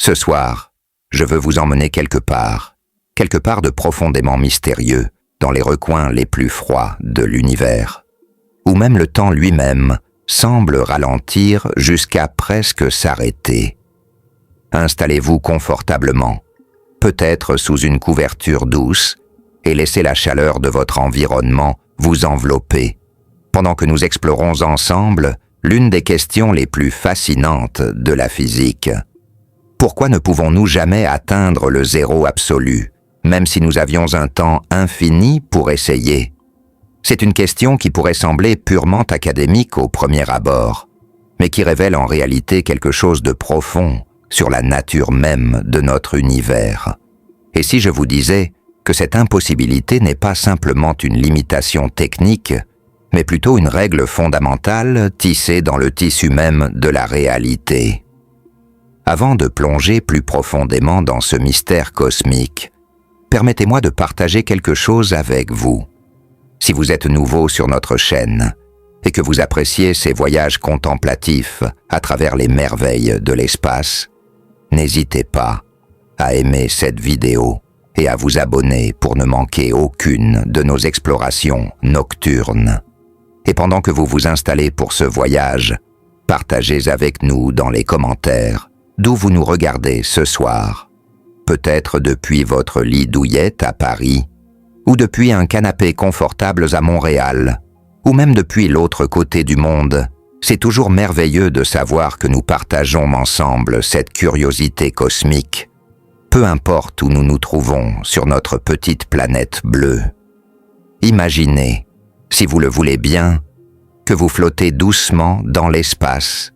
Ce soir, je veux vous emmener quelque part de profondément mystérieux, dans les recoins les plus froids de l'univers, où même le temps lui-même semble ralentir jusqu'à presque s'arrêter. Installez-vous confortablement, peut-être sous une couverture douce, et laissez la chaleur de votre environnement vous envelopper, pendant que nous explorons ensemble l'une des questions les plus fascinantes de la physique. Pourquoi ne pouvons-nous jamais atteindre le zéro absolu, même si nous avions un temps infini pour essayer? C'est une question qui pourrait sembler purement académique au premier abord, mais qui révèle en réalité quelque chose de profond sur la nature même de notre univers. Et si je vous disais que cette impossibilité n'est pas simplement une limitation technique, mais plutôt une règle fondamentale tissée dans le tissu même de la réalité? Avant de plonger plus profondément dans ce mystère cosmique, permettez-moi de partager quelque chose avec vous. Si vous êtes nouveau sur notre chaîne et que vous appréciez ces voyages contemplatifs à travers les merveilles de l'espace, n'hésitez pas à aimer cette vidéo et à vous abonner pour ne manquer aucune de nos explorations nocturnes. Et pendant que vous vous installez pour ce voyage, partagez avec nous dans les commentaires d'où vous nous regardez ce soir. Peut-être depuis votre lit douillette à Paris, ou depuis un canapé confortable à Montréal, ou même depuis l'autre côté du monde. C'est toujours merveilleux de savoir que nous partageons ensemble cette curiosité cosmique, peu importe où nous nous trouvons sur notre petite planète bleue. Imaginez, si vous le voulez bien, que vous flottez doucement dans l'espace,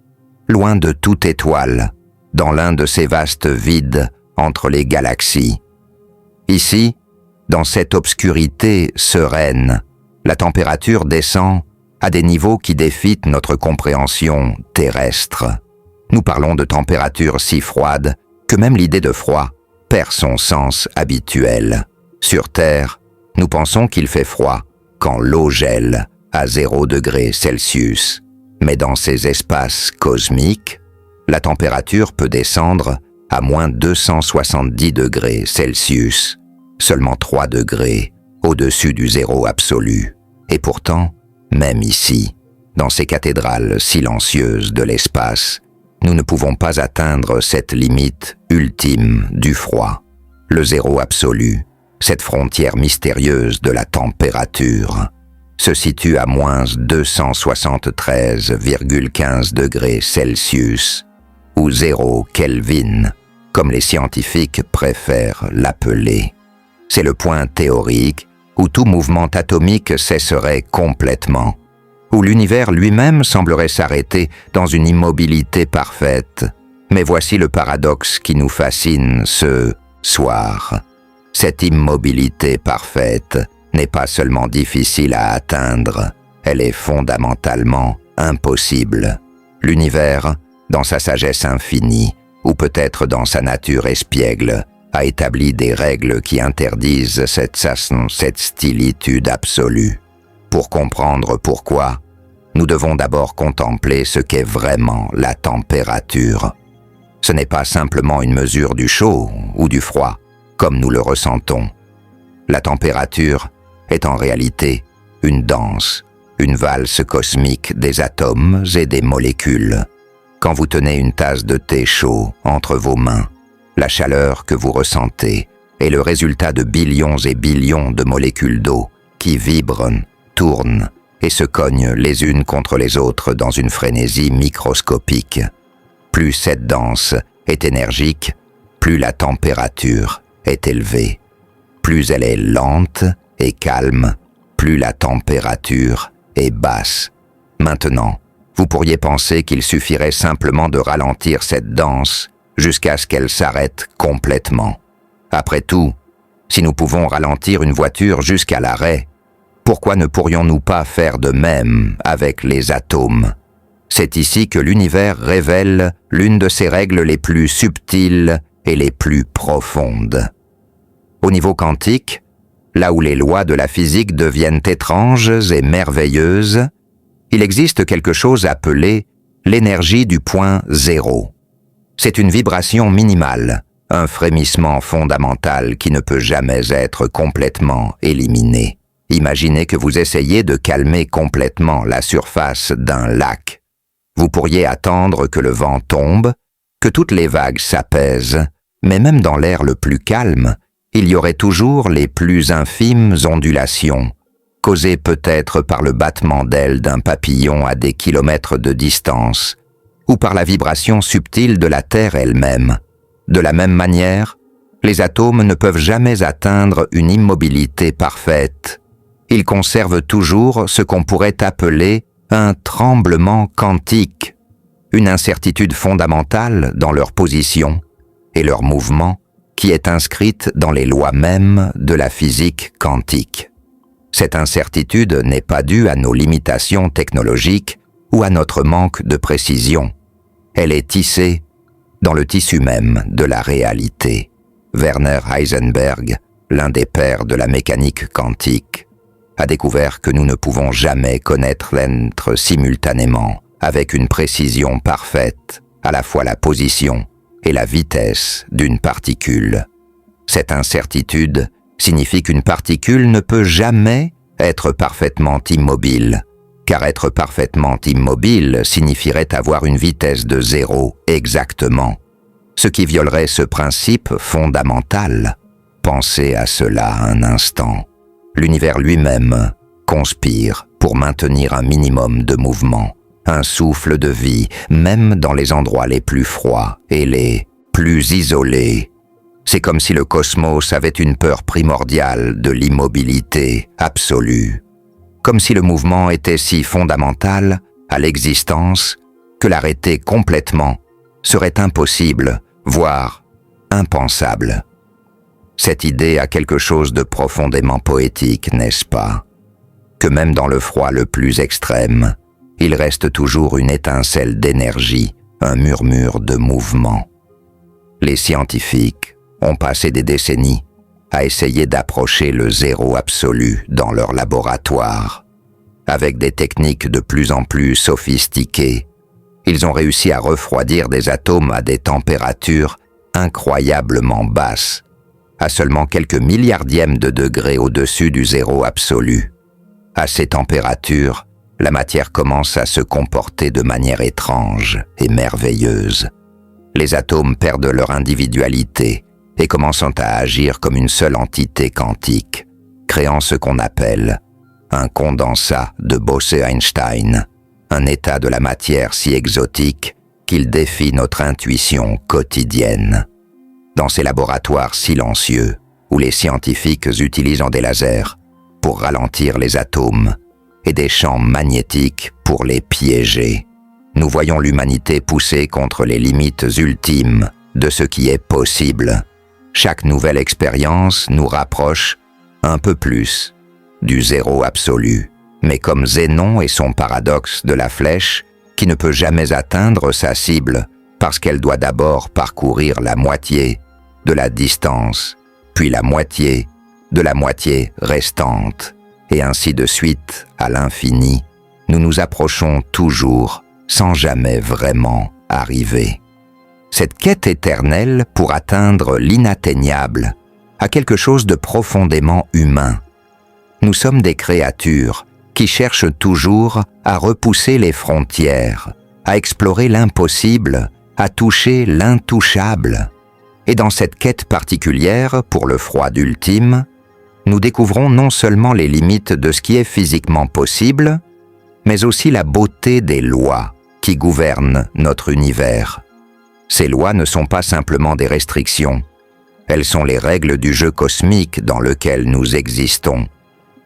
loin de toute étoile, dans l'un de ces vastes vides entre les galaxies. Ici, dans cette obscurité sereine, la température descend à des niveaux qui défient notre compréhension terrestre. Nous parlons de températures si froides que même l'idée de froid perd son sens habituel. Sur Terre, nous pensons qu'il fait froid quand l'eau gèle à 0 degré Celsius. Mais dans ces espaces cosmiques, la température peut descendre à moins 270 degrés Celsius, seulement 3 degrés au-dessus du zéro absolu. Et pourtant, même ici, dans ces cathédrales silencieuses de l'espace, nous ne pouvons pas atteindre cette limite ultime du froid, le zéro absolu, cette frontière mystérieuse de la température, se situe à moins 273,15 degrés Celsius, ou 0 Kelvin, comme les scientifiques préfèrent l'appeler. C'est le point théorique où tout mouvement atomique cesserait complètement, où l'univers lui-même semblerait s'arrêter dans une immobilité parfaite. Mais voici le paradoxe qui nous fascine ce soir. Cette immobilité parfaite n'est pas seulement difficile à atteindre, elle est fondamentalement impossible. L'univers, dans sa sagesse infinie, ou peut-être dans sa nature espiègle, a établi des règles qui interdisent cette stillitude absolue. Pour comprendre pourquoi, nous devons d'abord contempler ce qu'est vraiment la température. Ce n'est pas simplement une mesure du chaud ou du froid, comme nous le ressentons. La température est en réalité une danse, une valse cosmique des atomes et des molécules. Quand vous tenez une tasse de thé chaud entre vos mains, la chaleur que vous ressentez est le résultat de billions et billions de molécules d'eau qui vibrent, tournent et se cognent les unes contre les autres dans une frénésie microscopique. Plus cette danse est énergique, plus la température est élevée. Plus elle est lente et calme, plus la température est basse. Maintenant, vous pourriez penser qu'il suffirait simplement de ralentir cette danse jusqu'à ce qu'elle s'arrête complètement. Après tout, si nous pouvons ralentir une voiture jusqu'à l'arrêt, pourquoi ne pourrions-nous pas faire de même avec les atomes? C'est ici que l'univers révèle l'une de ses règles les plus subtiles et les plus profondes. Au niveau quantique, là où les lois de la physique deviennent étranges et merveilleuses, il existe quelque chose appelé l'énergie du point zéro. C'est une vibration minimale, un frémissement fondamental qui ne peut jamais être complètement éliminé. Imaginez que vous essayez de calmer complètement la surface d'un lac. Vous pourriez attendre que le vent tombe, que toutes les vagues s'apaisent, mais même dans l'air le plus calme, il y aurait toujours les plus infimes ondulations, causées peut-être par le battement d'ailes d'un papillon à des kilomètres de distance, ou par la vibration subtile de la Terre elle-même. De la même manière, les atomes ne peuvent jamais atteindre une immobilité parfaite. Ils conservent toujours ce qu'on pourrait appeler un tremblement quantique, une incertitude fondamentale dans leur position et leur mouvement qui est inscrite dans les lois mêmes de la physique quantique. Cette incertitude n'est pas due à nos limitations technologiques ou à notre manque de précision. Elle est tissée dans le tissu même de la réalité. Werner Heisenberg, l'un des pères de la mécanique quantique, a découvert que nous ne pouvons jamais connaître l'être simultanément, avec une précision parfaite, à la fois la position et la vitesse d'une particule. Cette incertitude signifie qu'une particule ne peut jamais être parfaitement immobile, car être parfaitement immobile signifierait avoir une vitesse de zéro exactement, ce qui violerait ce principe fondamental. Pensez à cela un instant. L'univers lui-même conspire pour maintenir un minimum de mouvement, un souffle de vie, même dans les endroits les plus froids et les plus isolés. C'est comme si le cosmos avait une peur primordiale de l'immobilité absolue, comme si le mouvement était si fondamental à l'existence que l'arrêter complètement serait impossible, voire impensable. Cette idée a quelque chose de profondément poétique, n'est-ce pas? Que même dans le froid le plus extrême, il reste toujours une étincelle d'énergie, un murmure de mouvement. Les scientifiques ont passé des décennies à essayer d'approcher le zéro absolu dans leur laboratoire. Avec des techniques de plus en plus sophistiquées, ils ont réussi à refroidir des atomes à des températures incroyablement basses, à seulement quelques milliardièmes de degrés au-dessus du zéro absolu. À ces températures, la matière commence à se comporter de manière étrange et merveilleuse. Les atomes perdent leur individualité et commencent à agir comme une seule entité quantique, créant ce qu'on appelle un condensat de Bose-Einstein, un état de la matière si exotique qu'il défie notre intuition quotidienne. Dans ces laboratoires silencieux, où les scientifiques utilisent des lasers pour ralentir les atomes et des champs magnétiques pour les piéger, nous voyons l'humanité pousser contre les limites ultimes de ce qui est possible. Chaque nouvelle expérience nous rapproche un peu plus du zéro absolu. Mais comme Zénon et son paradoxe de la flèche, qui ne peut jamais atteindre sa cible parce qu'elle doit d'abord parcourir la moitié de la distance, puis la moitié de la moitié restante, et ainsi de suite à l'infini, nous nous approchons toujours sans jamais vraiment arriver. Cette quête éternelle pour atteindre l'inatteignable a quelque chose de profondément humain. Nous sommes des créatures qui cherchent toujours à repousser les frontières, à explorer l'impossible, à toucher l'intouchable. Et dans cette quête particulière pour le froid ultime, nous découvrons non seulement les limites de ce qui est physiquement possible, mais aussi la beauté des lois qui gouvernent notre univers. Ces lois ne sont pas simplement des restrictions, elles sont les règles du jeu cosmique dans lequel nous existons,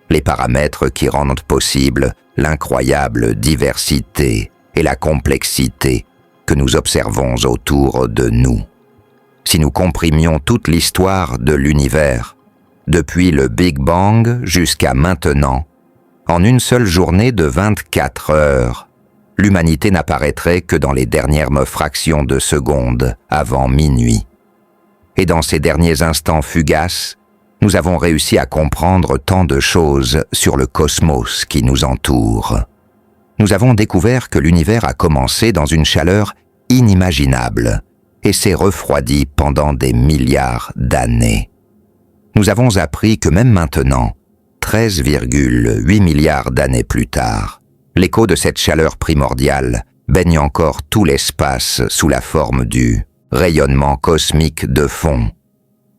les paramètres qui rendent possible l'incroyable diversité et la complexité que nous observons autour de nous. Si nous comprimions toute l'histoire de l'univers, depuis le Big Bang jusqu'à maintenant, en une seule journée de 24 heures, l'humanité n'apparaîtrait que dans les dernières fractions de secondes avant minuit. Et dans ces derniers instants fugaces, nous avons réussi à comprendre tant de choses sur le cosmos qui nous entoure. Nous avons découvert que l'univers a commencé dans une chaleur inimaginable et s'est refroidi pendant des milliards d'années. Nous avons appris que même maintenant, 13,8 milliards d'années plus tard, l'écho de cette chaleur primordiale baigne encore tout l'espace sous la forme du rayonnement cosmique de fond.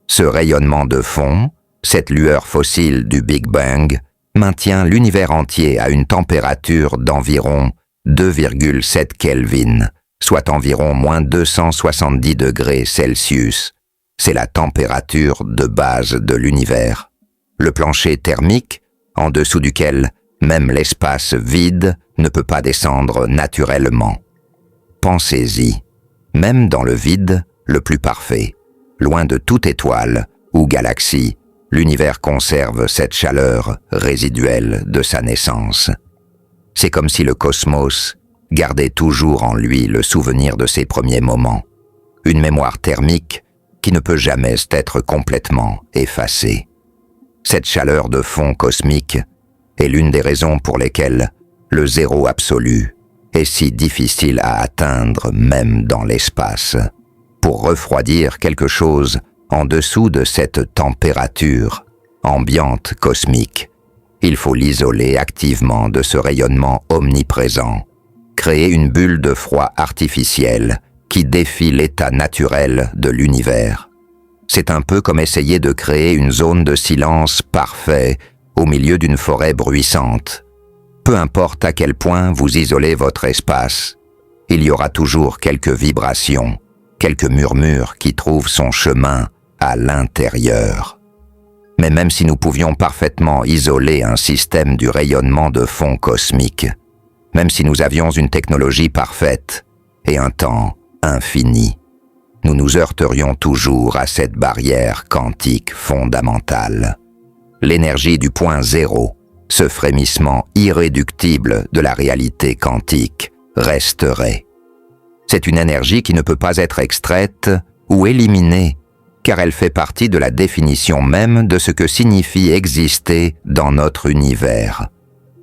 Ce rayonnement de fond, cette lueur fossile du Big Bang, maintient l'univers entier à une température d'environ 2,7 Kelvin, soit environ moins 270 degrés Celsius. C'est la température de base de l'univers. Le plancher thermique, en dessous duquel même l'espace vide ne peut pas descendre naturellement. Pensez-y, même dans le vide le plus parfait, loin de toute étoile ou galaxie, l'univers conserve cette chaleur résiduelle de sa naissance. C'est comme si le cosmos gardait toujours en lui le souvenir de ses premiers moments, une mémoire thermique qui ne peut jamais être complètement effacée. Cette chaleur de fond cosmique est l'une des raisons pour lesquelles le zéro absolu est si difficile à atteindre même dans l'espace. Pour refroidir quelque chose en dessous de cette température ambiante cosmique, il faut l'isoler activement de ce rayonnement omniprésent, créer une bulle de froid artificielle qui défie l'état naturel de l'univers. C'est un peu comme essayer de créer une zone de silence parfait au milieu d'une forêt bruissante. Peu importe à quel point vous isolez votre espace, il y aura toujours quelques vibrations, quelques murmures qui trouvent son chemin à l'intérieur. Mais même si nous pouvions parfaitement isoler un système du rayonnement de fond cosmique, même si nous avions une technologie parfaite et un temps infini, nous nous heurterions toujours à cette barrière quantique fondamentale. L'énergie du point zéro, ce frémissement irréductible de la réalité quantique, resterait. C'est une énergie qui ne peut pas être extraite ou éliminée, car elle fait partie de la définition même de ce que signifie exister dans notre univers.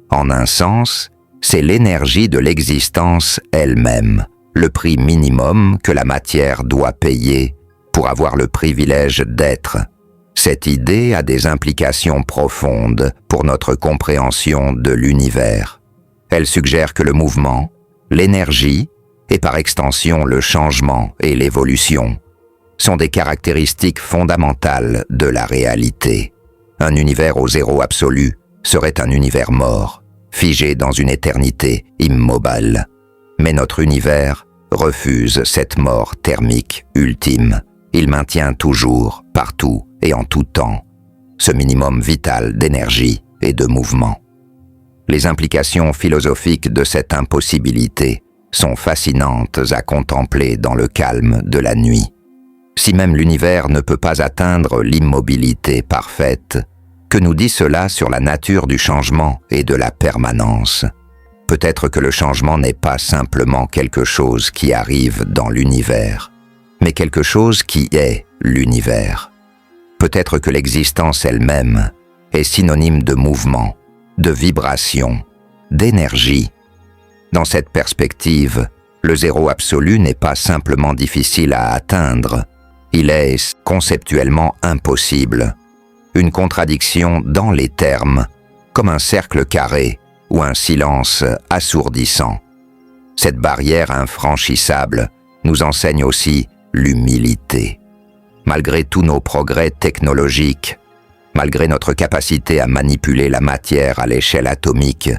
En un sens, c'est l'énergie de l'existence elle-même, le prix minimum que la matière doit payer pour avoir le privilège d'être. Cette idée a des implications profondes pour notre compréhension de l'univers. Elle suggère que le mouvement, l'énergie, et par extension le changement et l'évolution, sont des caractéristiques fondamentales de la réalité. Un univers au zéro absolu serait un univers mort, figé dans une éternité immobile. Mais notre univers refuse cette mort thermique ultime. Il maintient toujours, partout et en tout temps, ce minimum vital d'énergie et de mouvement. Les implications philosophiques de cette impossibilité sont fascinantes à contempler dans le calme de la nuit. Si même l'univers ne peut pas atteindre l'immobilité parfaite, que nous dit cela sur la nature du changement et de la permanence? Peut-être que le changement n'est pas simplement quelque chose qui arrive dans l'univers, mais quelque chose qui est l'univers. Peut-être que l'existence elle-même est synonyme de mouvement, de vibration, d'énergie. Dans cette perspective, le zéro absolu n'est pas simplement difficile à atteindre, il est conceptuellement impossible. Une contradiction dans les termes, comme un cercle carré ou un silence assourdissant. Cette barrière infranchissable nous enseigne aussi l'humilité. Malgré tous nos progrès technologiques, malgré notre capacité à manipuler la matière à l'échelle atomique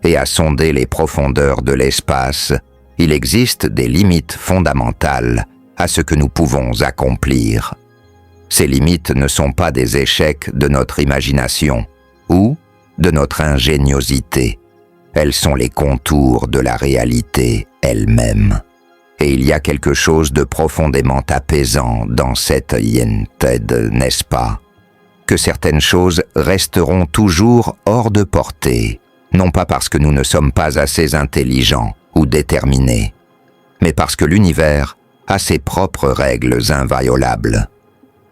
et à sonder les profondeurs de l'espace, il existe des limites fondamentales à ce que nous pouvons accomplir. Ces limites ne sont pas des échecs de notre imagination ou de notre ingéniosité. Elles sont les contours de la réalité elle-même. Et il y a quelque chose de profondément apaisant dans cette yented, n'est-ce pas? Que certaines choses resteront toujours hors de portée, non pas parce que nous ne sommes pas assez intelligents ou déterminés, mais parce que l'univers a ses propres règles inviolables.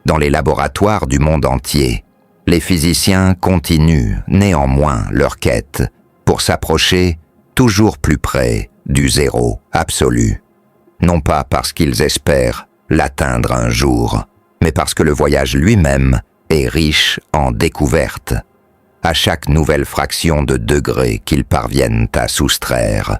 Dans les laboratoires du monde entier, les physiciens continuent néanmoins leur quête pour s'approcher toujours plus près du zéro absolu. Non pas parce qu'ils espèrent l'atteindre un jour, mais parce que le voyage lui-même est riche en découvertes. À chaque nouvelle fraction de degré qu'ils parviennent à soustraire,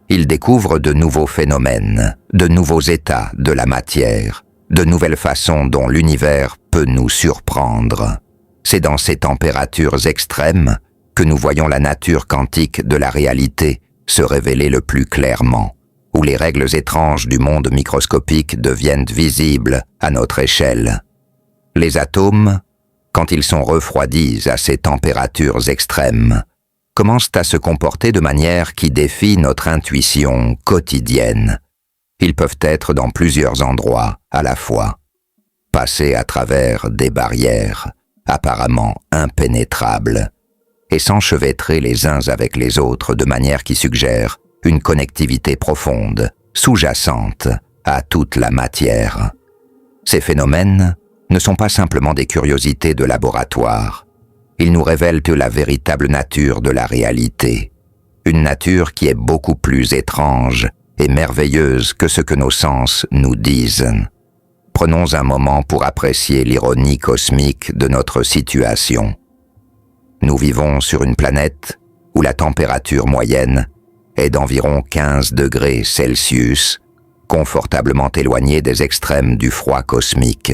ils découvrent de nouveaux phénomènes, de nouveaux états de la matière, de nouvelles façons dont l'univers peut nous surprendre. C'est dans ces températures extrêmes que nous voyons la nature quantique de la réalité se révéler le plus clairement, où les règles étranges du monde microscopique deviennent visibles à notre échelle. Les atomes, quand ils sont refroidis à ces températures extrêmes, commencent à se comporter de manière qui défie notre intuition quotidienne. Ils peuvent être dans plusieurs endroits à la fois, passer à travers des barrières apparemment impénétrables et s'enchevêtrer les uns avec les autres de manière qui suggère une connectivité profonde, sous-jacente à toute la matière. Ces phénomènes ne sont pas simplement des curiosités de laboratoire. Ils nous révèlent la véritable nature de la réalité, une nature qui est beaucoup plus étrange et merveilleuse que ce que nos sens nous disent. Prenons un moment pour apprécier l'ironie cosmique de notre situation. Nous vivons sur une planète où la température moyenne est d'environ 15 degrés Celsius, confortablement éloignée des extrêmes du froid cosmique.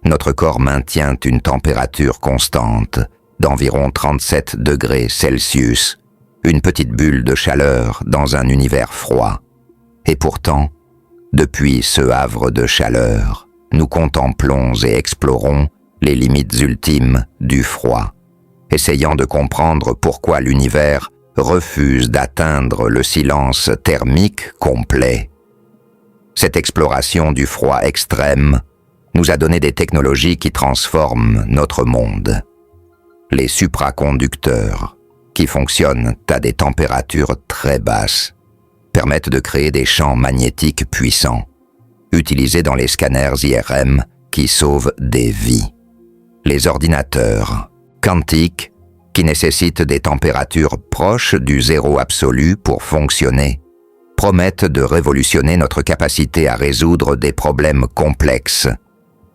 Notre corps maintient une température constante d'environ 37 degrés Celsius, une petite bulle de chaleur dans un univers froid. Et pourtant, depuis ce havre de chaleur, nous contemplons et explorons les limites ultimes du froid, essayant de comprendre pourquoi l'univers refuse d'atteindre le silence thermique complet. Cette exploration du froid extrême nous a donné des technologies qui transforment notre monde. Les supraconducteurs, qui fonctionnent à des températures très basses, permettent de créer des champs magnétiques puissants, utilisés dans les scanners IRM qui sauvent des vies. Les ordinateurs quantiques, qui nécessitent des températures proches du zéro absolu pour fonctionner, promettent de révolutionner notre capacité à résoudre des problèmes complexes.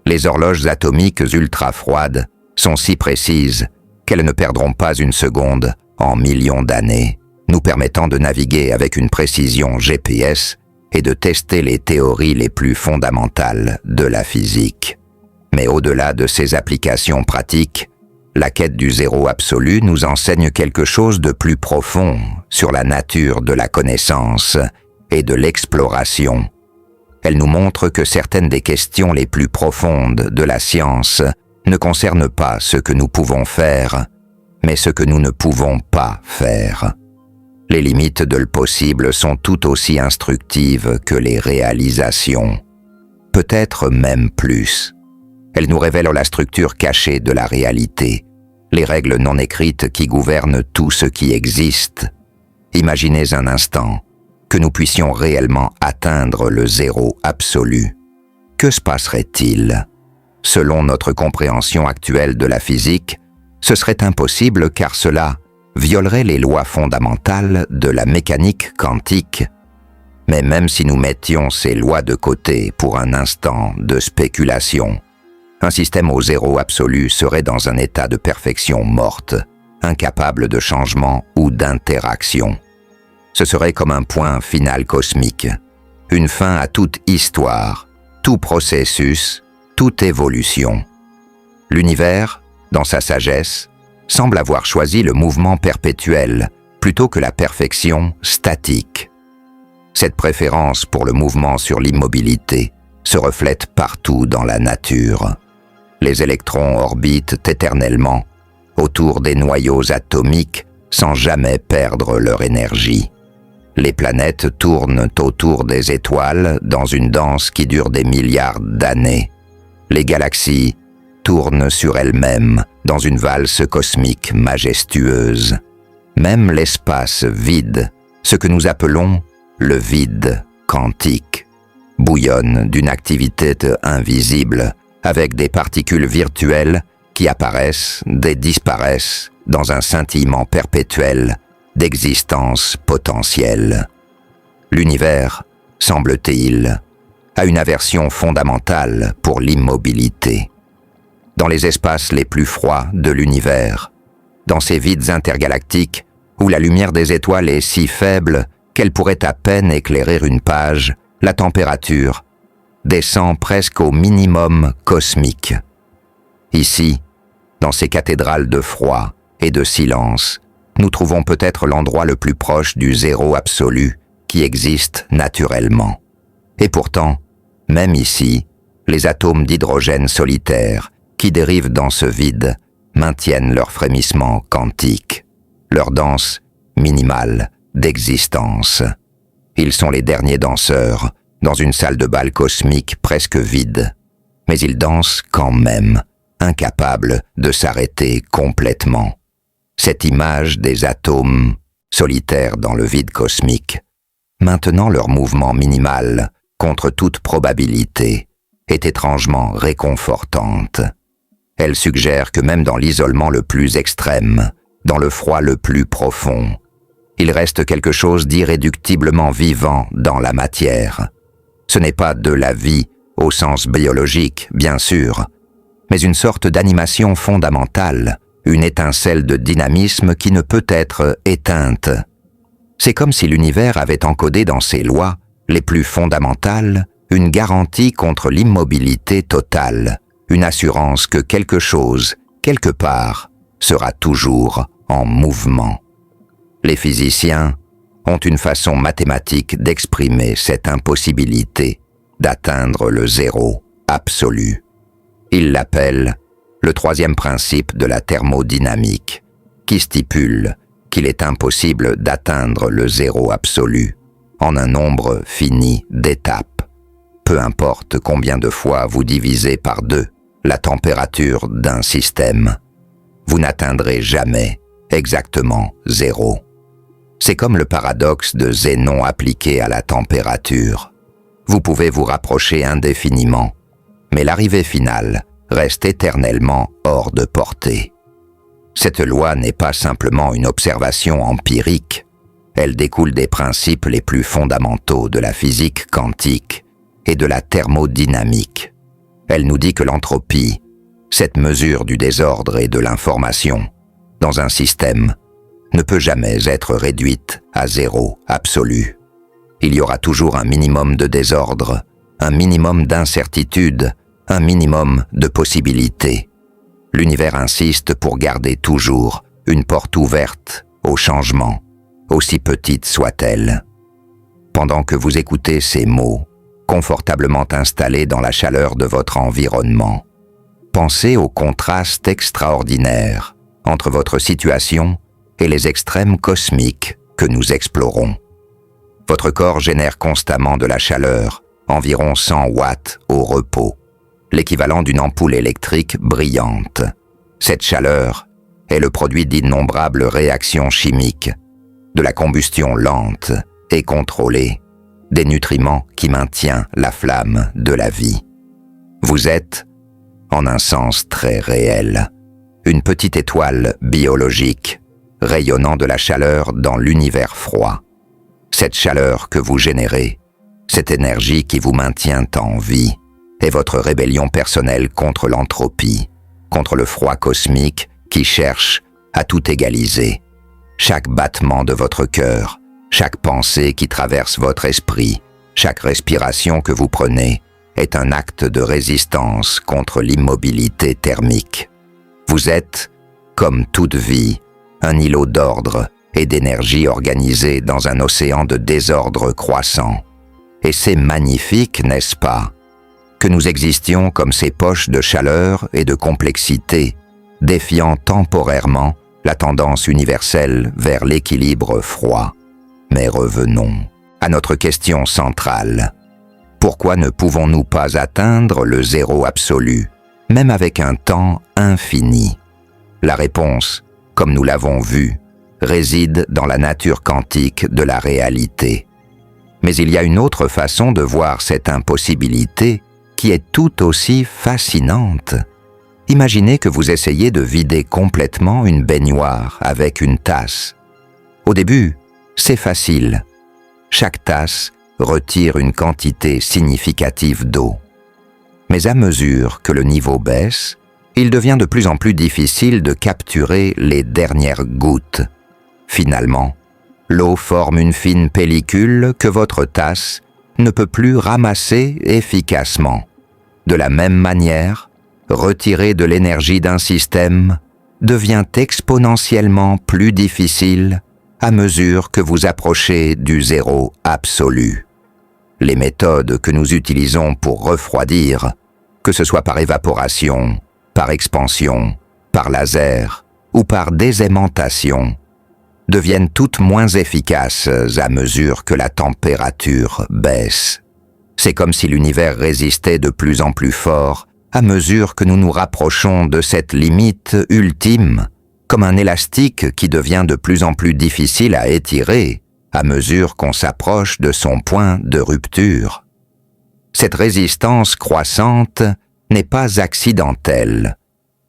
Les horloges atomiques ultra-froides sont si précises qu'elles ne perdront pas une seconde en millions d'années, nous permettant de naviguer avec une précision GPS et de tester les théories les plus fondamentales de la physique. Mais au-delà de ces applications pratiques, la quête du zéro absolu nous enseigne quelque chose de plus profond sur la nature de la connaissance et de l'exploration. Elle nous montre que certaines des questions les plus profondes de la science ne concernent pas ce que nous pouvons faire, mais ce que nous ne pouvons pas faire. Les limites de le possible sont tout aussi instructives que les réalisations, peut-être même plus. Elles nous révèlent la structure cachée de la réalité, les règles non écrites qui gouvernent tout ce qui existe. Imaginez un instant que nous puissions réellement atteindre le zéro absolu. Que se passerait-il? Selon notre compréhension actuelle de la physique, ce serait impossible car cela violerait les lois fondamentales de la mécanique quantique. Mais même si nous mettions ces lois de côté pour un instant de spéculation, un système au zéro absolu serait dans un état de perfection morte, incapable de changement ou d'interaction. Ce serait comme un point final cosmique, une fin à toute histoire, tout processus, toute évolution. L'univers, dans sa sagesse, semble avoir choisi le mouvement perpétuel plutôt que la perfection statique. Cette préférence pour le mouvement sur l'immobilité se reflète partout dans la nature. Les électrons orbitent éternellement autour des noyaux atomiques sans jamais perdre leur énergie. Les planètes tournent autour des étoiles dans une danse qui dure des milliards d'années. Les galaxies tournent sur elles-mêmes dans une valse cosmique majestueuse. Même l'espace vide, ce que nous appelons le vide quantique, bouillonne d'une activité invisible avec des particules virtuelles qui apparaissent et disparaissent dans un scintillement perpétuel d'existence potentielle. L'univers, semble-t-il, a une aversion fondamentale pour l'immobilité. Dans les espaces les plus froids de l'univers, dans ces vides intergalactiques où la lumière des étoiles est si faible qu'elle pourrait à peine éclairer une page, la température descend presque au minimum cosmique. Ici, dans ces cathédrales de froid et de silence, nous trouvons peut-être l'endroit le plus proche du zéro absolu qui existe naturellement. Et pourtant, même ici, les atomes d'hydrogène solitaires qui dérivent dans ce vide maintiennent leur frémissement quantique, leur danse minimale d'existence. Ils sont les derniers danseurs dans une salle de bal cosmique presque vide, mais ils dansent quand même, incapables de s'arrêter complètement. Cette image des atomes solitaires dans le vide cosmique, maintenant leur mouvement minimal contre toute probabilité, est étrangement réconfortante. Elle suggère que même dans l'isolement le plus extrême, dans le froid le plus profond, il reste quelque chose d'irréductiblement vivant dans la matière. Ce n'est pas de la vie au sens biologique, bien sûr, mais une sorte d'animation fondamentale, une étincelle de dynamisme qui ne peut être éteinte. C'est comme si l'univers avait encodé dans ses lois les plus fondamentales une garantie contre l'immobilité totale, une assurance que quelque chose, quelque part, sera toujours en mouvement. Les physiciens ont une façon mathématique d'exprimer cette impossibilité d'atteindre le zéro absolu. Ils l'appellent le troisième principe de la thermodynamique, qui stipule qu'il est impossible d'atteindre le zéro absolu en un nombre fini d'étapes. Peu importe combien de fois vous divisez par 2 la température d'un système, vous n'atteindrez jamais exactement zéro. C'est comme le paradoxe de Zénon appliqué à la température. Vous pouvez vous rapprocher indéfiniment, mais l'arrivée finale reste éternellement hors de portée. Cette loi n'est pas simplement une observation empirique, elle découle des principes les plus fondamentaux de la physique quantique et de la thermodynamique. Elle nous dit que l'entropie, cette mesure du désordre et de l'information, dans un système, ne peut jamais être réduite à zéro absolu. Il y aura toujours un minimum de désordre, un minimum d'incertitude, un minimum de possibilités. L'univers insiste pour garder toujours une porte ouverte au changement, aussi petite soit-elle. Pendant que vous écoutez ces mots, confortablement installés dans la chaleur de votre environnement, pensez au contraste extraordinaire entre votre situation et les extrêmes cosmiques que nous explorons. Votre corps génère constamment de la chaleur, environ 100 watts au repos, l'équivalent d'une ampoule électrique brillante. Cette chaleur est le produit d'innombrables réactions chimiques, de la combustion lente et contrôlée, des nutriments qui maintiennent la flamme de la vie. Vous êtes, en un sens très réel, une petite étoile biologique, rayonnant de la chaleur dans l'univers froid. Cette chaleur que vous générez, cette énergie qui vous maintient en vie, est votre rébellion personnelle contre l'entropie, contre le froid cosmique qui cherche à tout égaliser. Chaque battement de votre cœur, chaque pensée qui traverse votre esprit, chaque respiration que vous prenez est un acte de résistance contre l'immobilité thermique. Vous êtes, comme toute vie, un îlot d'ordre et d'énergie organisée dans un océan de désordre croissant. Et c'est magnifique, n'est-ce pas, que nous existions comme ces poches de chaleur et de complexité, défiant temporairement la tendance universelle vers l'équilibre froid. Mais revenons à notre question centrale. Pourquoi ne pouvons-nous pas atteindre le zéro absolu, même avec un temps infini? La réponse, comme nous l'avons vu, réside dans la nature quantique de la réalité. Mais il y a une autre façon de voir cette impossibilité qui est tout aussi fascinante. Imaginez que vous essayez de vider complètement une baignoire avec une tasse. Au début, c'est facile. Chaque tasse retire une quantité significative d'eau. Mais à mesure que le niveau baisse, il devient de plus en plus difficile de capturer les dernières gouttes. Finalement, l'eau forme une fine pellicule que votre tasse ne peut plus ramasser efficacement. De la même manière, retirer de l'énergie d'un système devient exponentiellement plus difficile à mesure que vous approchez du zéro absolu. Les méthodes que nous utilisons pour refroidir, que ce soit par évaporation, par expansion, par laser ou par désaimantation, deviennent toutes moins efficaces à mesure que la température baisse. C'est comme si l'univers résistait de plus en plus fort à mesure que nous nous rapprochons de cette limite ultime, comme un élastique qui devient de plus en plus difficile à étirer à mesure qu'on s'approche de son point de rupture. Cette résistance croissante n'est pas accidentelle.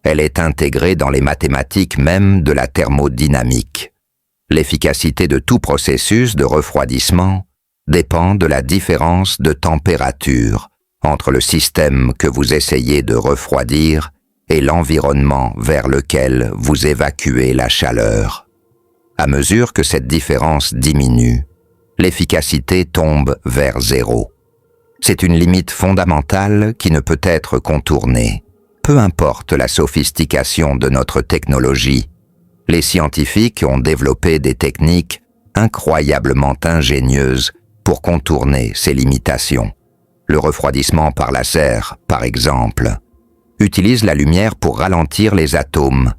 Elle est intégrée dans les mathématiques même de la thermodynamique. L'efficacité de tout processus de refroidissement dépend de la différence de température entre le système que vous essayez de refroidir et l'environnement vers lequel vous évacuez la chaleur. À mesure que cette différence diminue, l'efficacité tombe vers zéro. C'est une limite fondamentale qui ne peut être contournée. Peu importe la sophistication de notre technologie, les scientifiques ont développé des techniques incroyablement ingénieuses pour contourner ces limitations. Le refroidissement par laser, par exemple, utilise la lumière pour ralentir les atomes,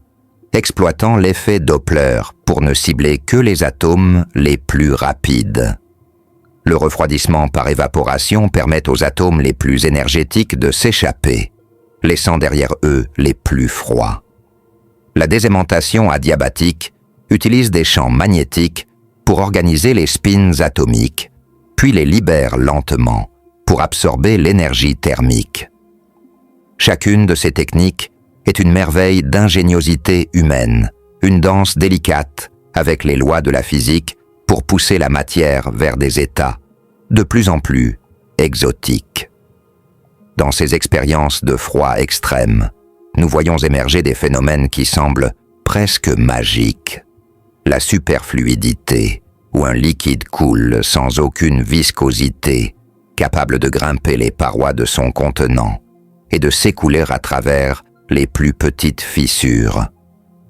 exploitant l'effet Doppler pour ne cibler que les atomes les plus rapides. Le refroidissement par évaporation permet aux atomes les plus énergétiques de s'échapper, laissant derrière eux les plus froids. La désaimantation adiabatique utilise des champs magnétiques pour organiser les spins atomiques, puis les libère lentement pour absorber l'énergie thermique. Chacune de ces techniques est une merveille d'ingéniosité humaine, une danse délicate avec les lois de la physique pour pousser la matière vers des états de plus en plus exotiques. Dans ces expériences de froid extrême, nous voyons émerger des phénomènes qui semblent presque magiques. La superfluidité, où un liquide coule sans aucune viscosité, capable de grimper les parois de son contenant et de s'écouler à travers les plus petites fissures.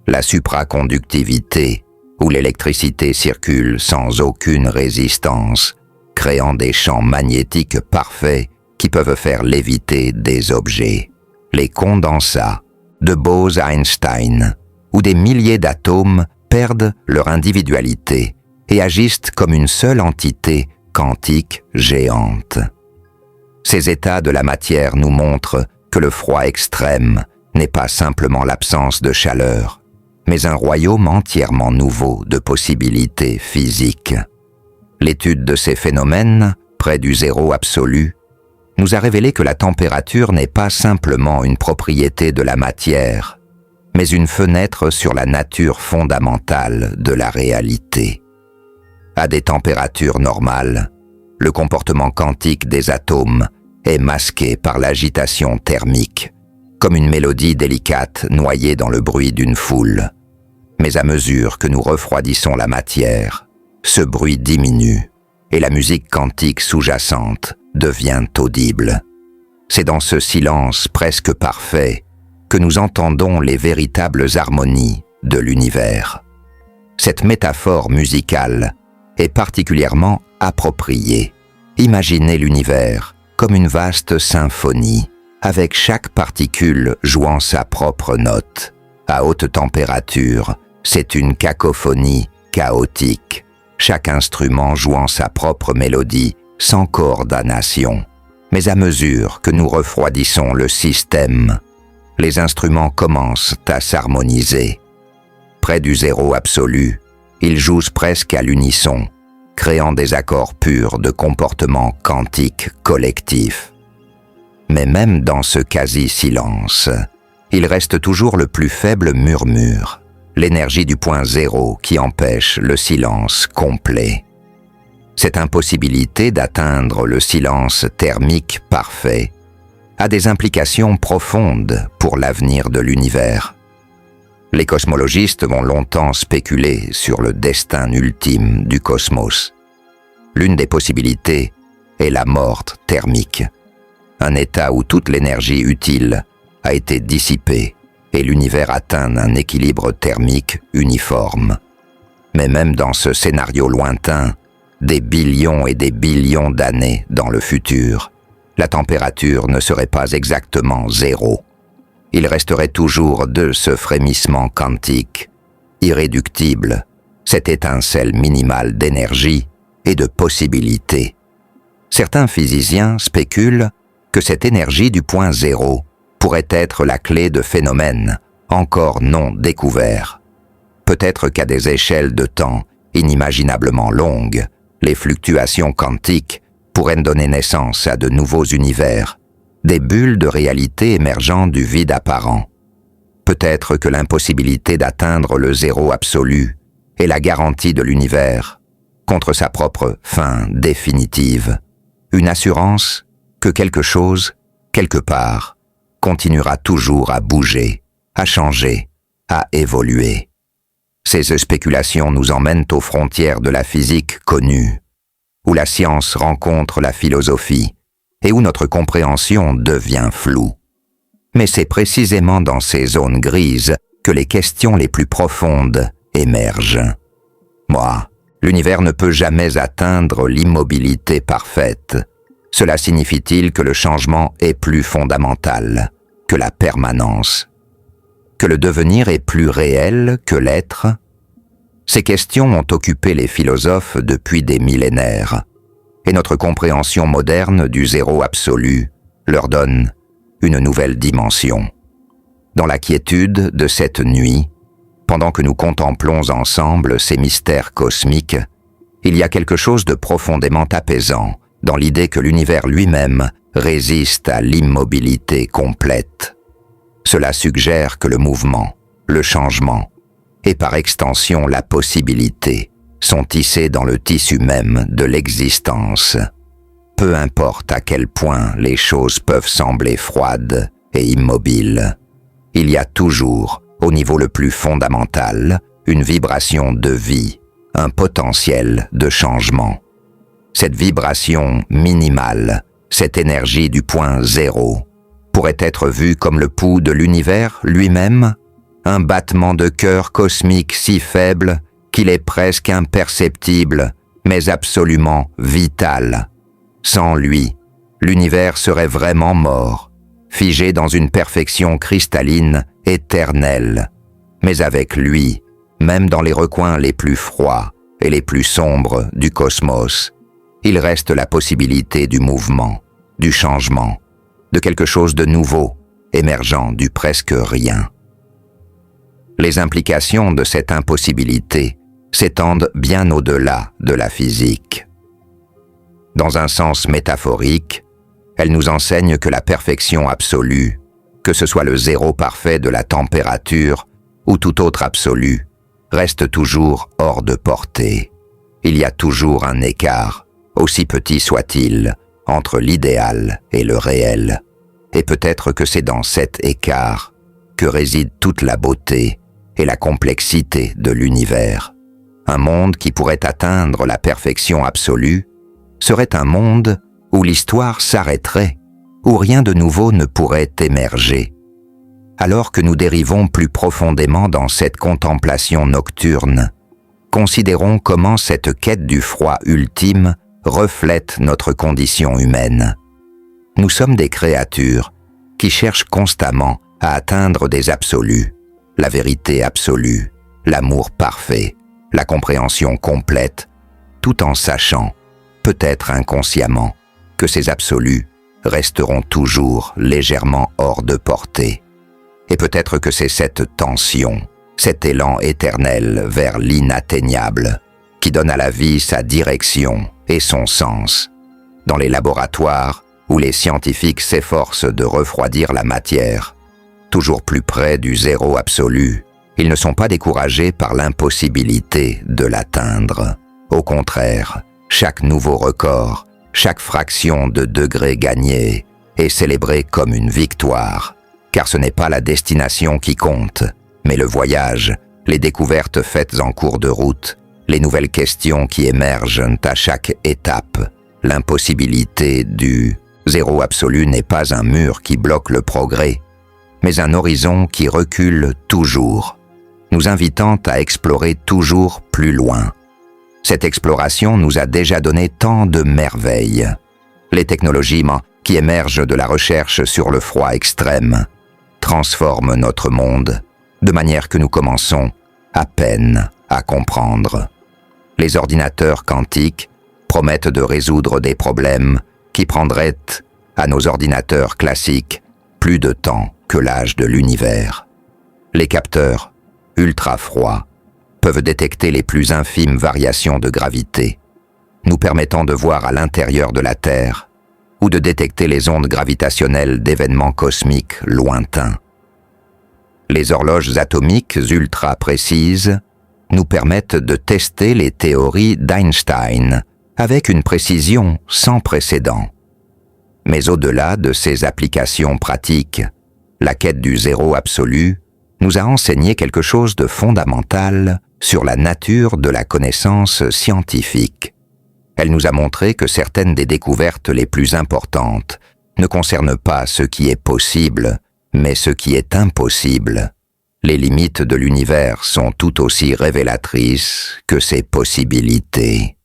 La supraconductivité, où l'électricité circule sans aucune résistance, créant des champs magnétiques parfaits qui peuvent faire léviter des objets. Les condensats de Bose-Einstein, où des milliers d'atomes perdent leur individualité et agissent comme une seule entité quantique géante. Ces états de la matière nous montrent que le froid extrême n'est pas simplement l'absence de chaleur, mais un royaume entièrement nouveau de possibilités physiques. L'étude de ces phénomènes, près du zéro absolu, nous a révélé que la température n'est pas simplement une propriété de la matière, mais une fenêtre sur la nature fondamentale de la réalité. À des températures normales, le comportement quantique des atomes est masqué par l'agitation thermique, comme une mélodie délicate noyée dans le bruit d'une foule. Mais à mesure que nous refroidissons la matière, ce bruit diminue et la musique quantique sous-jacente devient audible. C'est dans ce silence presque parfait que nous entendons les véritables harmonies de l'univers. Cette métaphore musicale est particulièrement appropriée. Imaginez l'univers comme une vaste symphonie, avec chaque particule jouant sa propre note. À haute température, c'est une cacophonie chaotique, chaque instrument jouant sa propre mélodie sans coordination. Mais à mesure que nous refroidissons le système, les instruments commencent à s'harmoniser. Près du zéro absolu, ils jouent presque à l'unisson, créant des accords purs de comportement quantique collectif. Mais même dans ce quasi-silence, il reste toujours le plus faible murmure, l'énergie du point zéro qui empêche le silence complet. Cette impossibilité d'atteindre le silence thermique parfait a des implications profondes pour l'avenir de l'univers. Les cosmologistes vont longtemps spéculer sur le destin ultime du cosmos. L'une des possibilités est la mort thermique, un état où toute l'énergie utile a été dissipée et l'univers atteint un équilibre thermique uniforme. Mais même dans ce scénario lointain, des billions et des billions d'années dans le futur, la température ne serait pas exactement zéro. Il resterait toujours de ce frémissement quantique, irréductible, cette étincelle minimale d'énergie et de possibilités. Certains physiciens spéculent que cette énergie du point zéro pourrait être la clé de phénomènes encore non découverts. Peut-être qu'à des échelles de temps inimaginablement longues, les fluctuations quantiques pourraient donner naissance à de nouveaux univers, des bulles de réalité émergeant du vide apparent. Peut-être que l'impossibilité d'atteindre le zéro absolu est la garantie de l'univers contre sa propre fin définitive, une assurance que quelque chose, quelque part, continuera toujours à bouger, à changer, à évoluer. Ces spéculations nous emmènent aux frontières de la physique connue, où la science rencontre la philosophie et où notre compréhension devient floue. Mais c'est précisément dans ces zones grises que les questions les plus profondes émergent. L'univers ne peut jamais atteindre l'immobilité parfaite. Cela signifie-t-il que le changement est plus fondamental que la permanence? Que le devenir est plus réel que l'être? Ces questions ont occupé les philosophes depuis des millénaires, et notre compréhension moderne du zéro absolu leur donne une nouvelle dimension. Dans la quiétude de cette nuit, pendant que nous contemplons ensemble ces mystères cosmiques, il y a quelque chose de profondément apaisant dans l'idée que l'univers lui-même résiste à l'immobilité complète. Cela suggère que le mouvement, le changement, et par extension la possibilité, sont tissés dans le tissu même de l'existence. Peu importe à quel point les choses peuvent sembler froides et immobiles, il y a toujours, au niveau le plus fondamental, une vibration de vie, un potentiel de changement. Cette vibration minimale, cette énergie du point zéro, pourrait être vue comme le pouls de l'univers lui-même, un battement de cœur cosmique si faible qu'il est presque imperceptible, mais absolument vital. Sans lui, l'univers serait vraiment mort, figé dans une perfection cristalline éternelle. Mais avec lui, même dans les recoins les plus froids et les plus sombres du cosmos, il reste la possibilité du mouvement, du changement, de quelque chose de nouveau, émergeant du presque rien. Les implications de cette impossibilité s'étendent bien au-delà de la physique. Dans un sens métaphorique, elle nous enseigne que la perfection absolue, que ce soit le zéro parfait de la température ou tout autre absolu, reste toujours hors de portée. Il y a toujours un écart, aussi petit soit-il, entre l'idéal et le réel. Et peut-être que c'est dans cet écart que réside toute la beauté et la complexité de l'univers. Un monde qui pourrait atteindre la perfection absolue serait un monde où l'histoire s'arrêterait, où rien de nouveau ne pourrait émerger. Alors que nous dérivons plus profondément dans cette contemplation nocturne, considérons comment cette quête du froid ultime reflète notre condition humaine. Nous sommes des créatures qui cherchent constamment à atteindre des absolus, la vérité absolue, l'amour parfait, la compréhension complète, tout en sachant, peut-être inconsciemment, que ces absolus resteront toujours légèrement hors de portée. Et peut-être que c'est cette tension, cet élan éternel vers l'inatteignable, qui donne à la vie sa direction et son sens. Dans les laboratoires où les scientifiques s'efforcent de refroidir la matière, toujours plus près du zéro absolu, ils ne sont pas découragés par l'impossibilité de l'atteindre. Au contraire, Chaque nouveau record, chaque fraction de degré gagnée est célébrée comme une victoire, car ce n'est pas la destination qui compte, mais le voyage, les découvertes faites en cours de route, les nouvelles questions qui émergent à chaque étape. L'impossibilité du zéro absolu n'est pas un mur qui bloque le progrès, mais un horizon qui recule toujours, nous invitant à explorer toujours plus loin. Cette exploration nous a déjà donné tant de merveilles. Les technologies qui émergent de la recherche sur le froid extrême transforment notre monde, de manière que nous commençons à peine à comprendre. Les ordinateurs quantiques promettent de résoudre des problèmes qui prendraient à nos ordinateurs classiques plus de temps que l'âge de l'univers. Les capteurs ultra-froids peuvent détecter les plus infimes variations de gravité, nous permettant de voir à l'intérieur de la Terre ou de détecter les ondes gravitationnelles d'événements cosmiques lointains. Les horloges atomiques ultra précises nous permettent de tester les théories d'Einstein avec une précision sans précédent. Mais au-delà de ces applications pratiques, la quête du zéro absolu nous a enseigné quelque chose de fondamental sur la nature de la connaissance scientifique. Elle nous a montré que certaines des découvertes les plus importantes ne concernent pas ce qui est possible, mais ce qui est impossible. Les limites de l'univers sont tout aussi révélatrices que ses possibilités.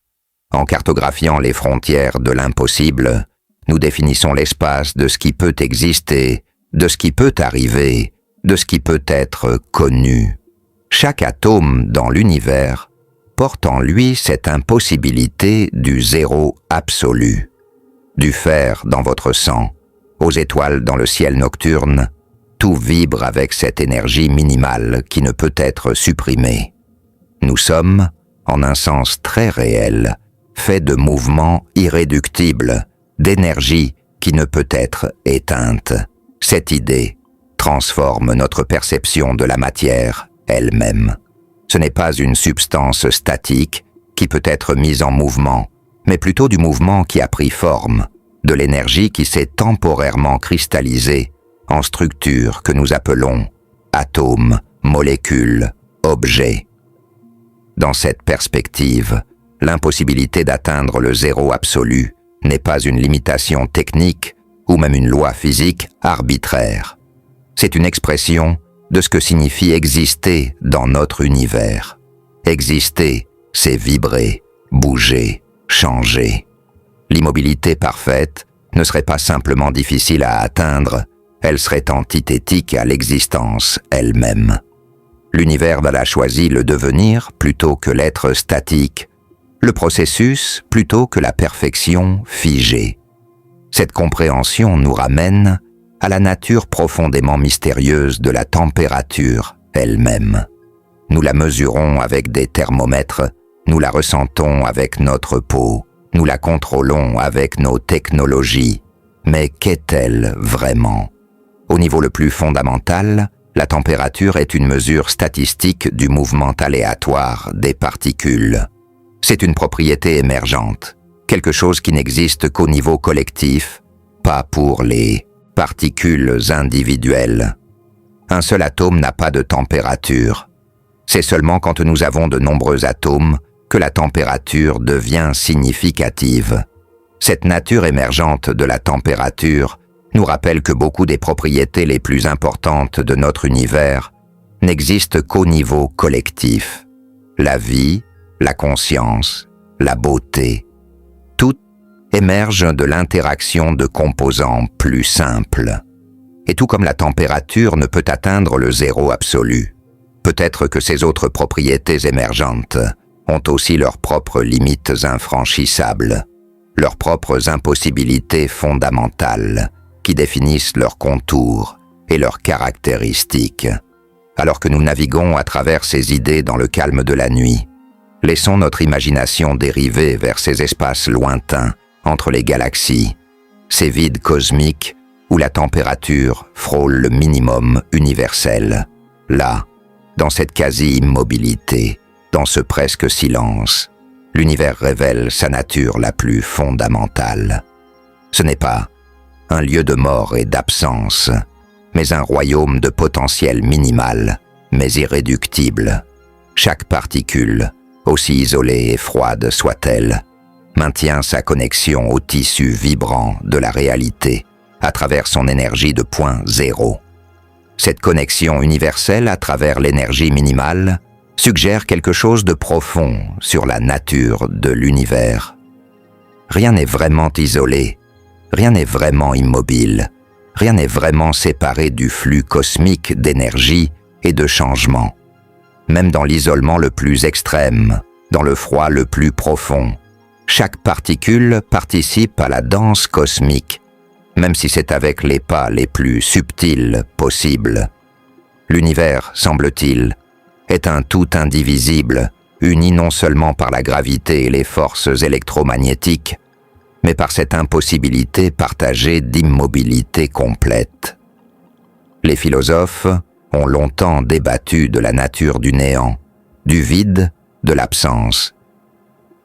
En cartographiant les frontières de l'impossible, nous définissons l'espace de ce qui peut exister, de ce qui peut arriver, de ce qui peut être connu. Chaque atome dans l'univers porte en lui cette impossibilité du zéro absolu. Du fer dans votre sang, aux étoiles dans le ciel nocturne, tout vibre avec cette énergie minimale qui ne peut être supprimée. Nous sommes, en un sens très réel, faits de mouvements irréductibles, d'énergie qui ne peut être éteinte. Cette idée transforme notre perception de la matière elle-même. Ce n'est pas une substance statique qui peut être mise en mouvement, mais plutôt du mouvement qui a pris forme, de l'énergie qui s'est temporairement cristallisée en structures que nous appelons atomes, molécules, objets. Dans cette perspective, l'impossibilité d'atteindre le zéro absolu n'est pas une limitation technique ou même une loi physique arbitraire. C'est une expression de ce que signifie exister dans notre univers. Exister, c'est vibrer, bouger, changer. L'immobilité parfaite ne serait pas simplement difficile à atteindre, elle serait antithétique à l'existence elle-même. L'univers a choisi le devenir plutôt que l'être statique, le processus plutôt que la perfection figée. Cette compréhension nous ramène à la nature profondément mystérieuse de la température elle-même. Nous la mesurons avec des thermomètres, nous la ressentons avec notre peau, nous la contrôlons avec nos technologies. Mais qu'est-elle vraiment ? Au niveau le plus fondamental, la température est une mesure statistique du mouvement aléatoire des particules. C'est une propriété émergente, quelque chose qui n'existe qu'au niveau collectif, pas pour les particules individuelles. Un seul atome n'a pas de température. C'est seulement quand nous avons de nombreux atomes que la température devient significative. Cette nature émergente de la température nous rappelle que beaucoup des propriétés les plus importantes de notre univers n'existent qu'au niveau collectif. La vie, la conscience, la beauté, tout émerge de l'interaction de composants plus simples. Et tout comme la température ne peut atteindre le zéro absolu, peut-être que ces autres propriétés émergentes ont aussi leurs propres limites infranchissables, leurs propres impossibilités fondamentales qui définissent leurs contours et leurs caractéristiques. Alors que nous naviguons à travers ces idées dans le calme de la nuit, laissons notre imagination dériver vers ces espaces lointains entre les galaxies, ces vides cosmiques où la température frôle le minimum universel. Là, dans cette quasi-immobilité, dans ce presque silence, l'univers révèle sa nature la plus fondamentale. Ce n'est pas un lieu de mort et d'absence, mais un royaume de potentiel minimal, mais irréductible. Chaque particule, aussi isolée et froide soit-elle, maintient sa connexion au tissu vibrant de la réalité à travers son énergie de point zéro. Cette connexion universelle à travers l'énergie minimale suggère quelque chose de profond sur la nature de l'univers. Rien n'est vraiment isolé, rien n'est vraiment immobile, rien n'est vraiment séparé du flux cosmique d'énergie et de changement. Même dans l'isolement le plus extrême, dans le froid le plus profond, chaque particule participe à la danse cosmique, même si c'est avec les pas les plus subtils possibles. L'univers, semble-t-il, est un tout indivisible, uni non seulement par la gravité et les forces électromagnétiques, mais par cette impossibilité partagée d'immobilité complète. Les philosophes ont longtemps débattu de la nature du néant, du vide, de l'absence.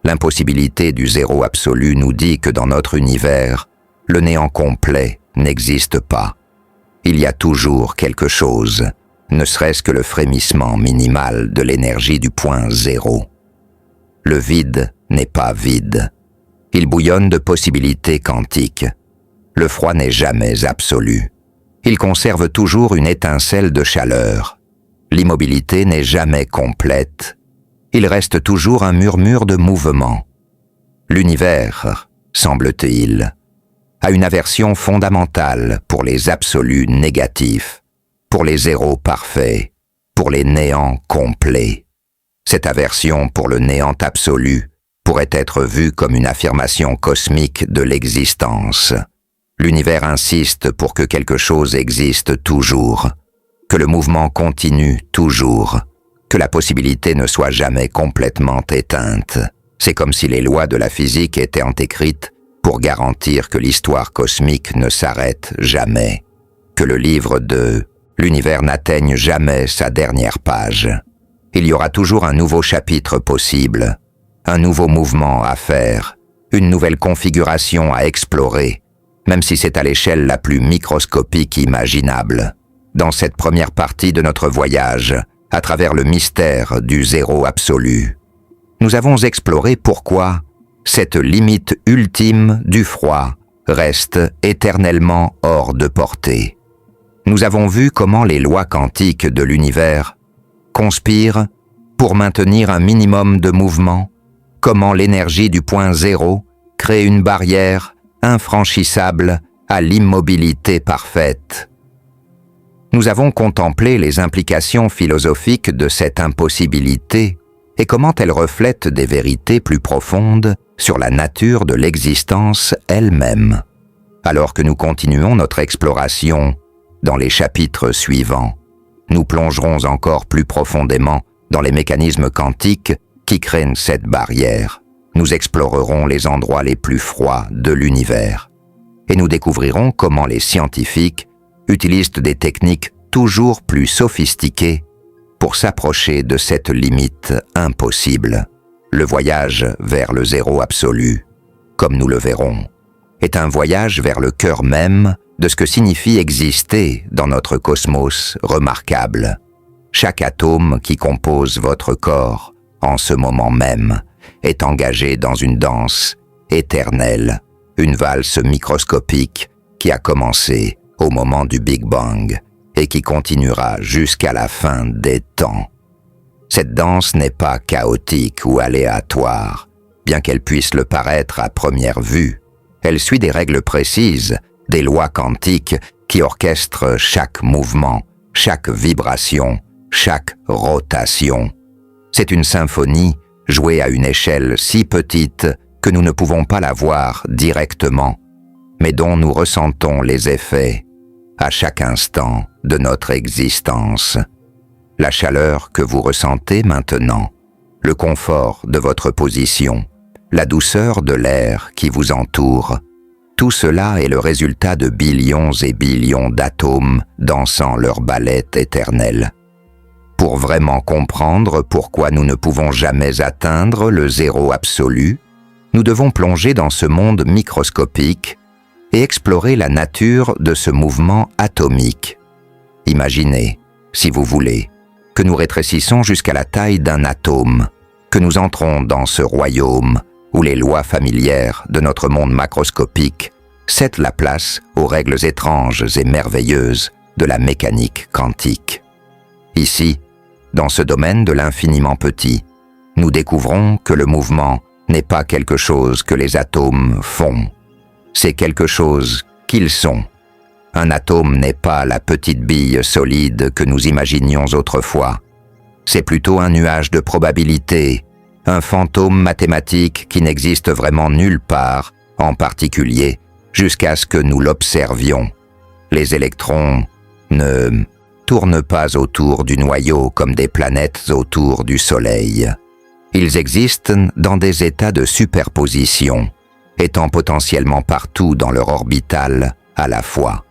L'impossibilité du zéro absolu nous dit que dans notre univers, le néant complet n'existe pas. Il y a toujours quelque chose, ne serait-ce que le frémissement minimal de l'énergie du point zéro. Le vide n'est pas vide. Il bouillonne de possibilités quantiques. Le froid n'est jamais absolu. Il conserve toujours une étincelle de chaleur. L'immobilité n'est jamais complète. Il reste toujours un murmure de mouvement. L'univers, semble-t-il, a une aversion fondamentale pour les absolus négatifs, pour les zéros parfaits, pour les néants complets. Cette aversion pour le néant absolu pourrait être vue comme une affirmation cosmique de l'existence. L'univers insiste pour que quelque chose existe toujours, que le mouvement continue toujours, que la possibilité ne soit jamais complètement éteinte. C'est comme si les lois de la physique étaient écrites pour garantir que l'histoire cosmique ne s'arrête jamais, que le livre de l'univers n'atteigne jamais sa dernière page. Il y aura toujours un nouveau chapitre possible, un nouveau mouvement à faire, une nouvelle configuration à explorer, même si c'est à l'échelle la plus microscopique imaginable. Dans cette première partie de notre voyage, à travers le mystère du zéro absolu, nous avons exploré pourquoi cette limite ultime du froid reste éternellement hors de portée. Nous avons vu comment les lois quantiques de l'univers conspirent pour maintenir un minimum de mouvement, comment l'énergie du point zéro crée une barrière infranchissable à l'immobilité parfaite. Nous avons contemplé les implications philosophiques de cette impossibilité et comment elle reflète des vérités plus profondes sur la nature de l'existence elle-même. Alors que nous continuons notre exploration dans les chapitres suivants, nous plongerons encore plus profondément dans les mécanismes quantiques qui créent cette barrière. Nous explorerons les endroits les plus froids de l'univers et nous découvrirons comment les scientifiques utilisent des techniques toujours plus sophistiquées pour s'approcher de cette limite impossible. Le voyage vers le zéro absolu, comme nous le verrons, est un voyage vers le cœur même de ce que signifie exister dans notre cosmos remarquable. Chaque atome qui compose votre corps, en ce moment même, est engagé dans une danse éternelle, une valse microscopique qui a commencé au moment du Big Bang et qui continuera jusqu'à la fin des temps. Cette danse n'est pas chaotique ou aléatoire, bien qu'elle puisse le paraître à première vue. Elle suit des règles précises, des lois quantiques qui orchestrent chaque mouvement, chaque vibration, chaque rotation. C'est une symphonie jouée à une échelle si petite que nous ne pouvons pas la voir directement, mais dont nous ressentons les effets à chaque instant de notre existence. La chaleur que vous ressentez maintenant, le confort de votre position, la douceur de l'air qui vous entoure, tout cela est le résultat de billions et billions d'atomes dansant leur ballet éternel. Pour vraiment comprendre pourquoi nous ne pouvons jamais atteindre le zéro absolu, nous devons plonger dans ce monde microscopique et explorer la nature de ce mouvement atomique. Imaginez, si vous voulez, que nous rétrécissons jusqu'à la taille d'un atome, que nous entrons dans ce royaume où les lois familières de notre monde macroscopique cèdent la place aux règles étranges et merveilleuses de la mécanique quantique. Ici, dans ce domaine de l'infiniment petit, nous découvrons que le mouvement n'est pas quelque chose que les atomes font, c'est quelque chose qu'ils sont. Un atome n'est pas la petite bille solide que nous imaginions autrefois. C'est plutôt un nuage de probabilités, un fantôme mathématique qui n'existe vraiment nulle part, en particulier jusqu'à ce que nous l'observions. Les électrons ne tournent pas autour du noyau comme des planètes autour du Soleil. Ils existent dans des états de superposition, étant potentiellement partout dans leur orbitale à la fois.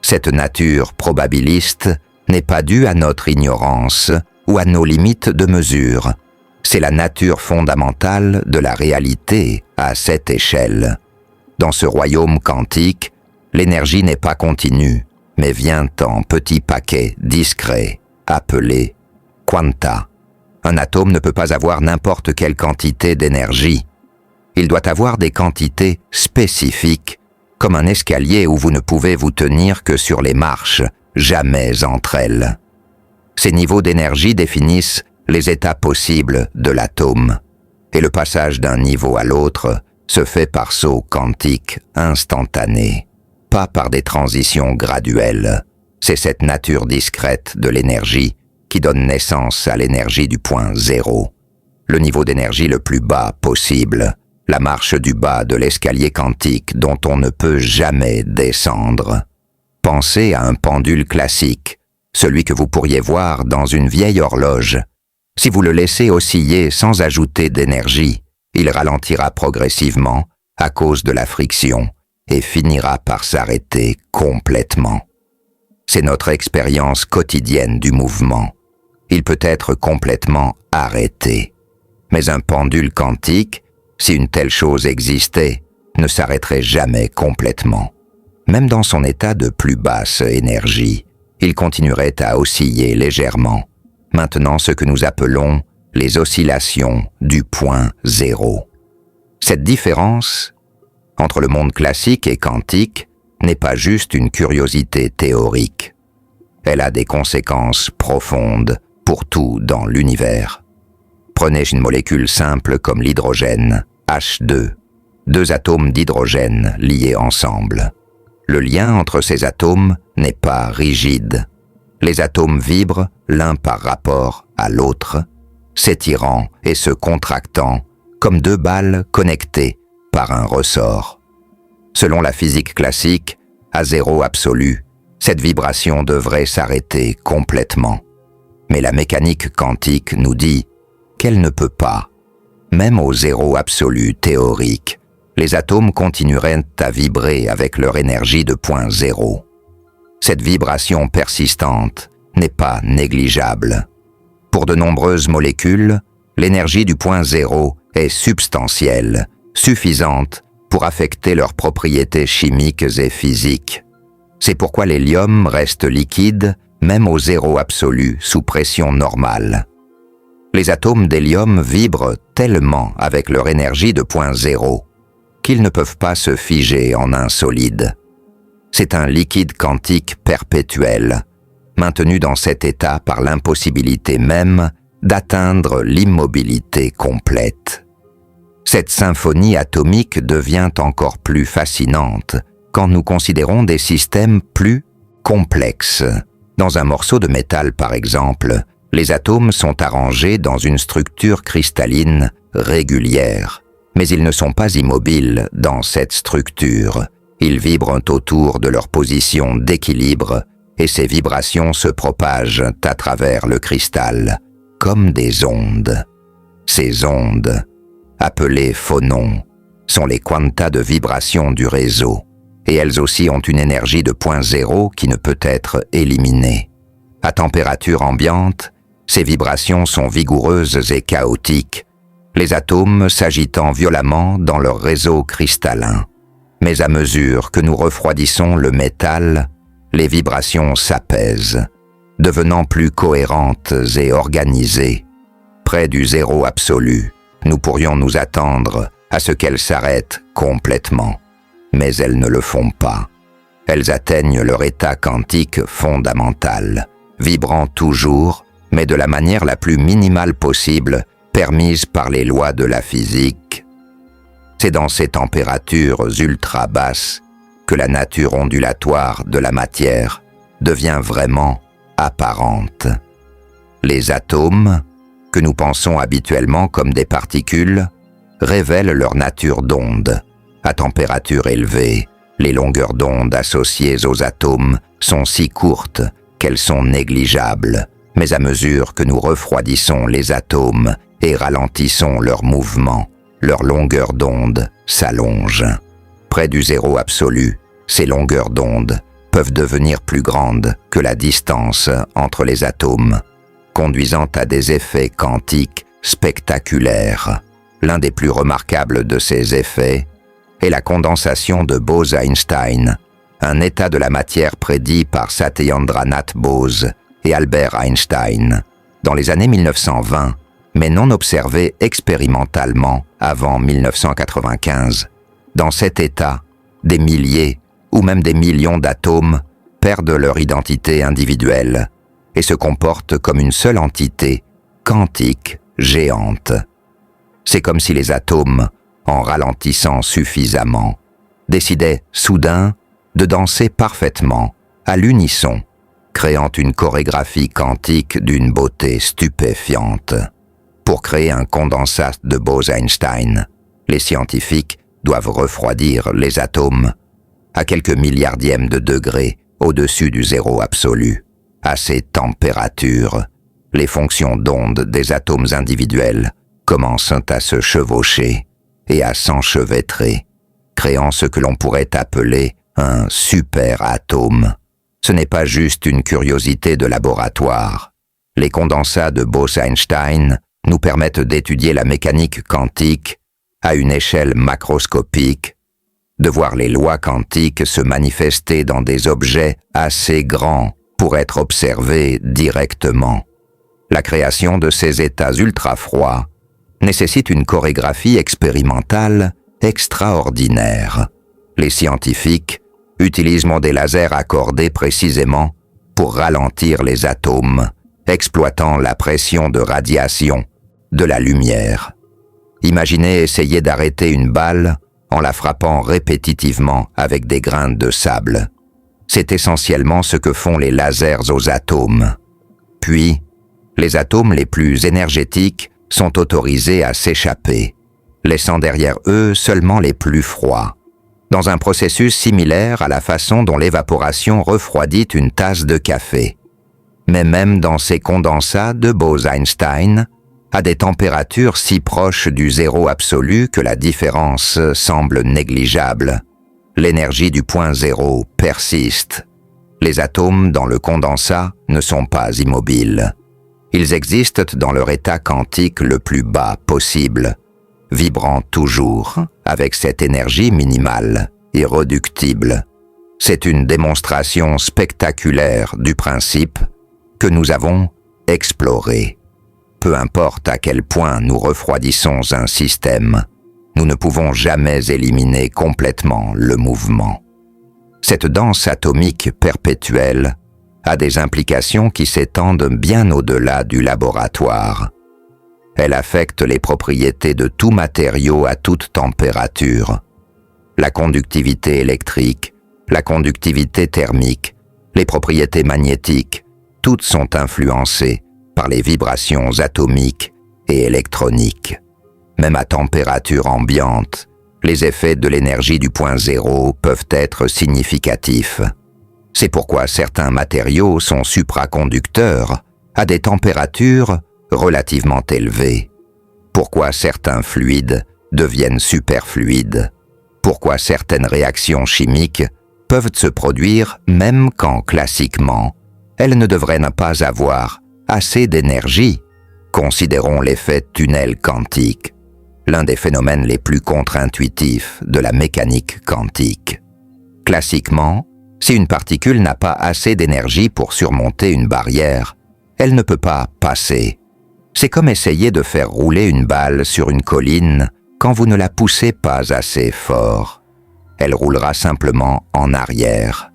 Cette nature probabiliste n'est pas due à notre ignorance ou à nos limites de mesure. C'est la nature fondamentale de la réalité à cette échelle. Dans ce royaume quantique, l'énergie n'est pas continue, mais vient en petits paquets discrets, appelés quanta. Un atome ne peut pas avoir n'importe quelle quantité d'énergie. Il doit avoir des quantités spécifiques, comme un escalier où vous ne pouvez vous tenir que sur les marches, jamais entre elles. Ces niveaux d'énergie définissent les états possibles de l'atome, et le passage d'un niveau à l'autre se fait par sauts quantiques instantanés, pas par des transitions graduelles. C'est cette nature discrète de l'énergie qui donne naissance à l'énergie du point zéro, le niveau d'énergie le plus bas possible, la marche du bas de l'escalier quantique dont on ne peut jamais descendre. Pensez à un pendule classique, celui que vous pourriez voir dans une vieille horloge. Si vous le laissez osciller sans ajouter d'énergie, il ralentira progressivement à cause de la friction et finira par s'arrêter complètement. C'est notre expérience quotidienne du mouvement. Il peut être complètement arrêté. Mais un pendule quantique, si une telle chose existait, ne s'arrêterait jamais complètement. Même dans son état de plus basse énergie, il continuerait à osciller légèrement, maintenant ce que nous appelons les oscillations du point zéro. Cette différence entre le monde classique et quantique n'est pas juste une curiosité théorique. Elle a des conséquences profondes pour tout dans l'univers. Prenez une molécule simple comme l'hydrogène, H2, deux atomes d'hydrogène liés ensemble. Le lien entre ces atomes n'est pas rigide. Les atomes vibrent l'un par rapport à l'autre, s'étirant et se contractant comme deux balles connectées par un ressort. Selon la physique classique, à zéro absolu, cette vibration devrait s'arrêter complètement. Mais la mécanique quantique nous dit qu'elle ne peut pas. Même au zéro absolu théorique, les atomes continueraient à vibrer avec leur énergie de point zéro. Cette vibration persistante n'est pas négligeable. Pour de nombreuses molécules, l'énergie du point zéro est substantielle, suffisante pour affecter leurs propriétés chimiques et physiques. C'est pourquoi l'hélium reste liquide même au zéro absolu sous pression normale. Les atomes d'hélium vibrent tellement avec leur énergie de point zéro qu'ils ne peuvent pas se figer en un solide. C'est un liquide quantique perpétuel, maintenu dans cet état par l'impossibilité même d'atteindre l'immobilité complète. Cette symphonie atomique devient encore plus fascinante quand nous considérons des systèmes plus complexes. Dans un morceau de métal, par exemple, les atomes sont arrangés dans une structure cristalline régulière, mais ils ne sont pas immobiles dans cette structure. Ils vibrent autour de leur position d'équilibre et ces vibrations se propagent à travers le cristal, comme des ondes. Ces ondes, appelées phonons, sont les quantas de vibration du réseau, et elles aussi ont une énergie de point zéro qui ne peut être éliminée. À température ambiante, Ces vibrations sont vigoureuses et chaotiques, les atomes s'agitant violemment dans leur réseau cristallin. Mais à mesure que nous refroidissons le métal, les vibrations s'apaisent, devenant plus cohérentes et organisées. Près du zéro absolu, nous pourrions nous attendre à ce qu'elles s'arrêtent complètement. Mais elles ne le font pas. Elles atteignent leur état quantique fondamental, vibrant toujours, mais de la manière la plus minimale possible, permise par les lois de la physique. C'est dans ces températures ultra basses que la nature ondulatoire de la matière devient vraiment apparente. Les atomes, que nous pensons habituellement comme des particules, révèlent leur nature d'onde. À température élevée, les longueurs d'onde associées aux atomes sont si courtes qu'elles sont négligeables, mais à mesure que nous refroidissons les atomes et ralentissons leur mouvement, leur longueur d'onde s'allonge. Près du zéro absolu, ces longueurs d'onde peuvent devenir plus grandes que la distance entre les atomes, conduisant à des effets quantiques spectaculaires. L'un des plus remarquables de ces effets est la condensation de Bose-Einstein, un état de la matière prédit par Satyendranath Bose et Albert Einstein dans les années 1920, mais non observé expérimentalement avant 1995. Dans cet état, des milliers ou même des millions d'atomes perdent leur identité individuelle et se comportent comme une seule entité quantique géante. C'est comme si les atomes, en ralentissant suffisamment, décidaient soudain de danser parfaitement, à l'unisson, créant une chorégraphie quantique d'une beauté stupéfiante. Pour créer un condensat de Bose-Einstein, les scientifiques doivent refroidir les atomes à quelques milliardièmes de degrés au-dessus du zéro absolu. À ces températures, les fonctions d'onde des atomes individuels commencent à se chevaucher et à s'enchevêtrer, créant ce que l'on pourrait appeler un super-atome. Ce n'est pas juste une curiosité de laboratoire. Les condensats de Bose-Einstein nous permettent d'étudier la mécanique quantique à une échelle macroscopique, de voir les lois quantiques se manifester dans des objets assez grands pour être observés directement. La création de ces états ultra-froids nécessite une chorégraphie expérimentale extraordinaire. Les scientifiques utilisent des lasers accordés précisément pour ralentir les atomes, exploitant la pression de radiation de la lumière. Imaginez essayer d'arrêter une balle en la frappant répétitivement avec des grains de sable. C'est essentiellement ce que font les lasers aux atomes. Puis, les atomes les plus énergétiques sont autorisés à s'échapper, laissant derrière eux seulement les plus froids, dans un processus similaire à la façon dont l'évaporation refroidit une tasse de café. Mais même dans ces condensats de Bose-Einstein, à des températures si proches du zéro absolu que la différence semble négligeable, l'énergie du point zéro persiste. Les atomes dans le condensat ne sont pas immobiles. Ils existent dans leur état quantique le plus bas possible, vibrant toujours avec cette énergie minimale, irréductible. C'est une démonstration spectaculaire du principe que nous avons exploré. Peu importe à quel point nous refroidissons un système, nous ne pouvons jamais éliminer complètement le mouvement. Cette danse atomique perpétuelle a des implications qui s'étendent bien au-delà du laboratoire. Elle affecte les propriétés de tout matériau à toute température. La conductivité électrique, la conductivité thermique, les propriétés magnétiques, toutes sont influencées par les vibrations atomiques et électroniques. Même à température ambiante, les effets de l'énergie du point zéro peuvent être significatifs. C'est pourquoi certains matériaux sont supraconducteurs à des températures relativement élevées. Pourquoi certains fluides deviennent superfluides. Pourquoi certaines réactions chimiques peuvent se produire même quand, classiquement, elles ne devraient pas avoir assez d'énergie. Considérons l'effet tunnel quantique, l'un des phénomènes les plus contre-intuitifs de la mécanique quantique. Classiquement, si une particule n'a pas assez d'énergie pour surmonter une barrière, elle ne peut pas passer. C'est comme essayer de faire rouler une balle sur une colline quand vous ne la poussez pas assez fort. Elle roulera simplement en arrière.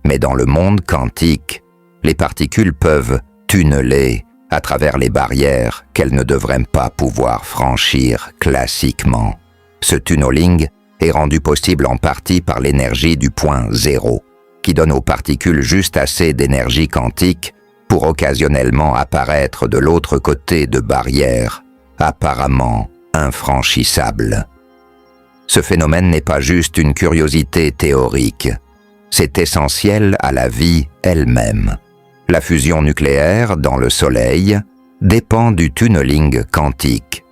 Mais dans le monde quantique, les particules peuvent tunneler à travers les barrières qu'elles ne devraient pas pouvoir franchir classiquement. Ce tunneling est rendu possible en partie par l'énergie du point zéro, qui donne aux particules juste assez d'énergie quantique pour occasionnellement apparaître de l'autre côté de barrières, apparemment infranchissables. Ce phénomène n'est pas juste une curiosité théorique, c'est essentiel à la vie elle-même. La fusion nucléaire dans le Soleil dépend du tunneling quantique.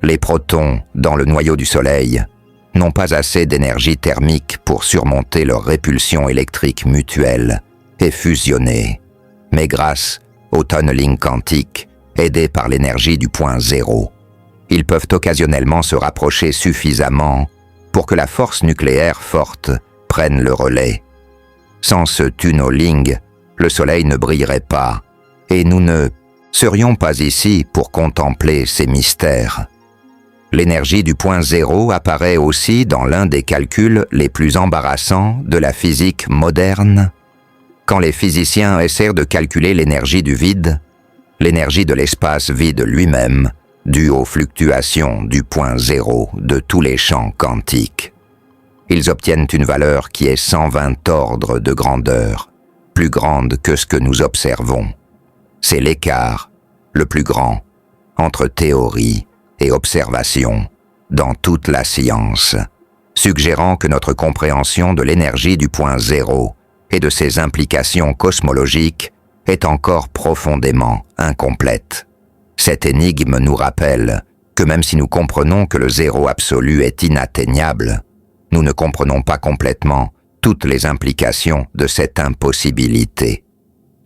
Les protons dans le noyau du Soleil n'ont pas assez d'énergie thermique pour surmonter leur répulsion électrique mutuelle et fusionner. Mais grâce au tunneling quantique, aidés par l'énergie du point zéro, ils peuvent occasionnellement se rapprocher suffisamment pour que la force nucléaire forte prenne le relais. Sans ce tunneling, le Soleil ne brillerait pas, et nous ne serions pas ici pour contempler ces mystères. L'énergie du point zéro apparaît aussi dans l'un des calculs les plus embarrassants de la physique moderne. Quand les physiciens essaient de calculer l'énergie du vide, l'énergie de l'espace vide lui-même, due aux fluctuations du point zéro de tous les champs quantiques. Ils obtiennent une valeur qui est 120 ordres de grandeur, plus grande que ce que nous observons. C'est l'écart, le plus grand, entre théorie et observation dans toute la science, suggérant que notre compréhension de l'énergie du point zéro et de ses implications cosmologiques est encore profondément incomplète. Cette énigme nous rappelle que même si nous comprenons que le zéro absolu est inatteignable, nous ne comprenons pas complètement toutes les implications de cette impossibilité.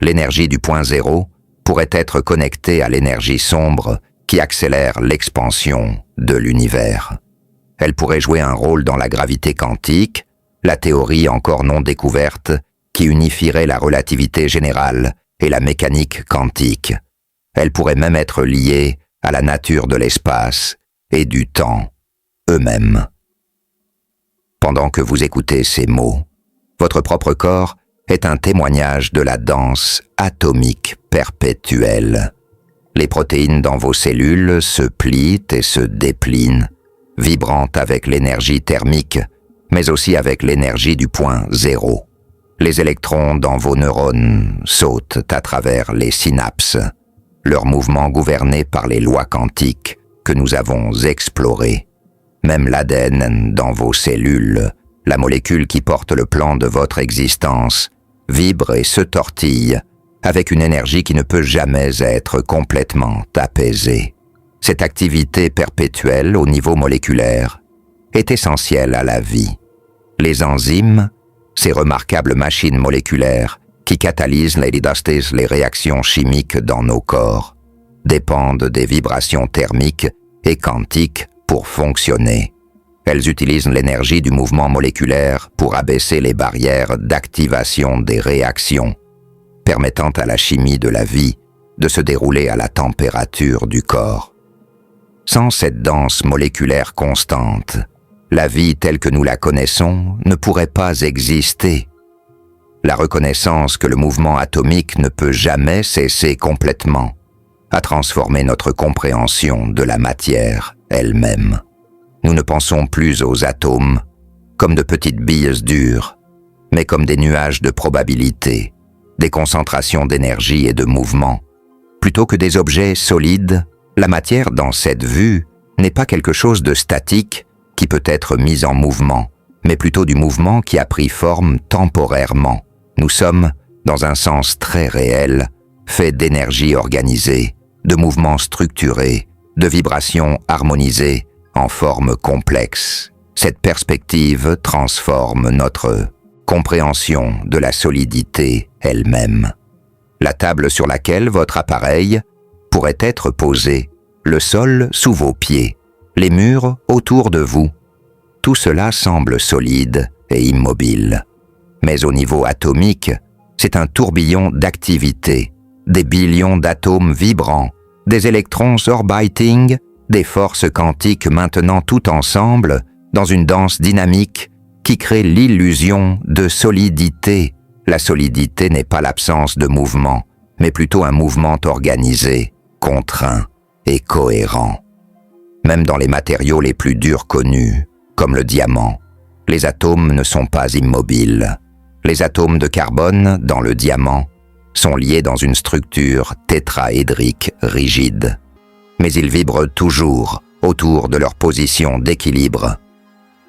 L'énergie du point zéro pourrait être connectée à l'énergie sombre qui accélère l'expansion de l'univers. Elle pourrait jouer un rôle dans la gravité quantique, la théorie encore non découverte qui unifierait la relativité générale et la mécanique quantique. Elle pourrait même être liée à la nature de l'espace et du temps eux-mêmes. Pendant que vous écoutez ces mots, votre propre corps est un témoignage de la danse atomique perpétuelle. Les protéines dans vos cellules se plient et se déplient, vibrant avec l'énergie thermique, mais aussi avec l'énergie du point zéro. Les électrons dans vos neurones sautent à travers les synapses, leurs mouvements gouvernés par les lois quantiques que nous avons explorées. Même l'ADN dans vos cellules, la molécule qui porte le plan de votre existence, vibre et se tortille avec une énergie qui ne peut jamais être complètement apaisée. Cette activité perpétuelle au niveau moléculaire est essentielle à la vie. Les enzymes, ces remarquables machines moléculaires qui catalysent les réactions chimiques dans nos corps, dépendent des vibrations thermiques et quantiques pour fonctionner. Elles utilisent l'énergie du mouvement moléculaire pour abaisser les barrières d'activation des réactions, permettant à la chimie de la vie de se dérouler à la température du corps. Sans cette danse moléculaire constante, la vie telle que nous la connaissons ne pourrait pas exister. La reconnaissance que le mouvement atomique ne peut jamais cesser complètement a transformé notre compréhension de la matière elle-même. Nous ne pensons plus aux atomes comme de petites billes dures, mais comme des nuages de probabilités, des concentrations d'énergie et de mouvement. Plutôt que des objets solides, la matière dans cette vue n'est pas quelque chose de statique qui peut être mis en mouvement, mais plutôt du mouvement qui a pris forme temporairement. Nous sommes, dans un sens très réel, faits d'énergie organisée, de mouvements structurés, de vibrations harmonisées en forme complexe. Cette perspective transforme notre compréhension de la solidité elle-même. la table sur laquelle votre appareil pourrait être posé, le sol sous vos pieds, les murs autour de vous. Tout cela semble solide et immobile. Mais au niveau atomique, c'est un tourbillon d'activité, des billions d'atomes vibrants, des électrons orbiting, des forces quantiques maintenant tout ensemble dans une danse dynamique qui crée l'illusion de solidité. La solidité n'est pas l'absence de mouvement, mais plutôt un mouvement organisé, contraint et cohérent. Même dans les matériaux les plus durs connus, comme le diamant, les atomes ne sont pas immobiles. Les atomes de carbone dans le diamant sont liés dans une structure tétraédrique rigide. Mais ils vibrent toujours autour de leur position d'équilibre.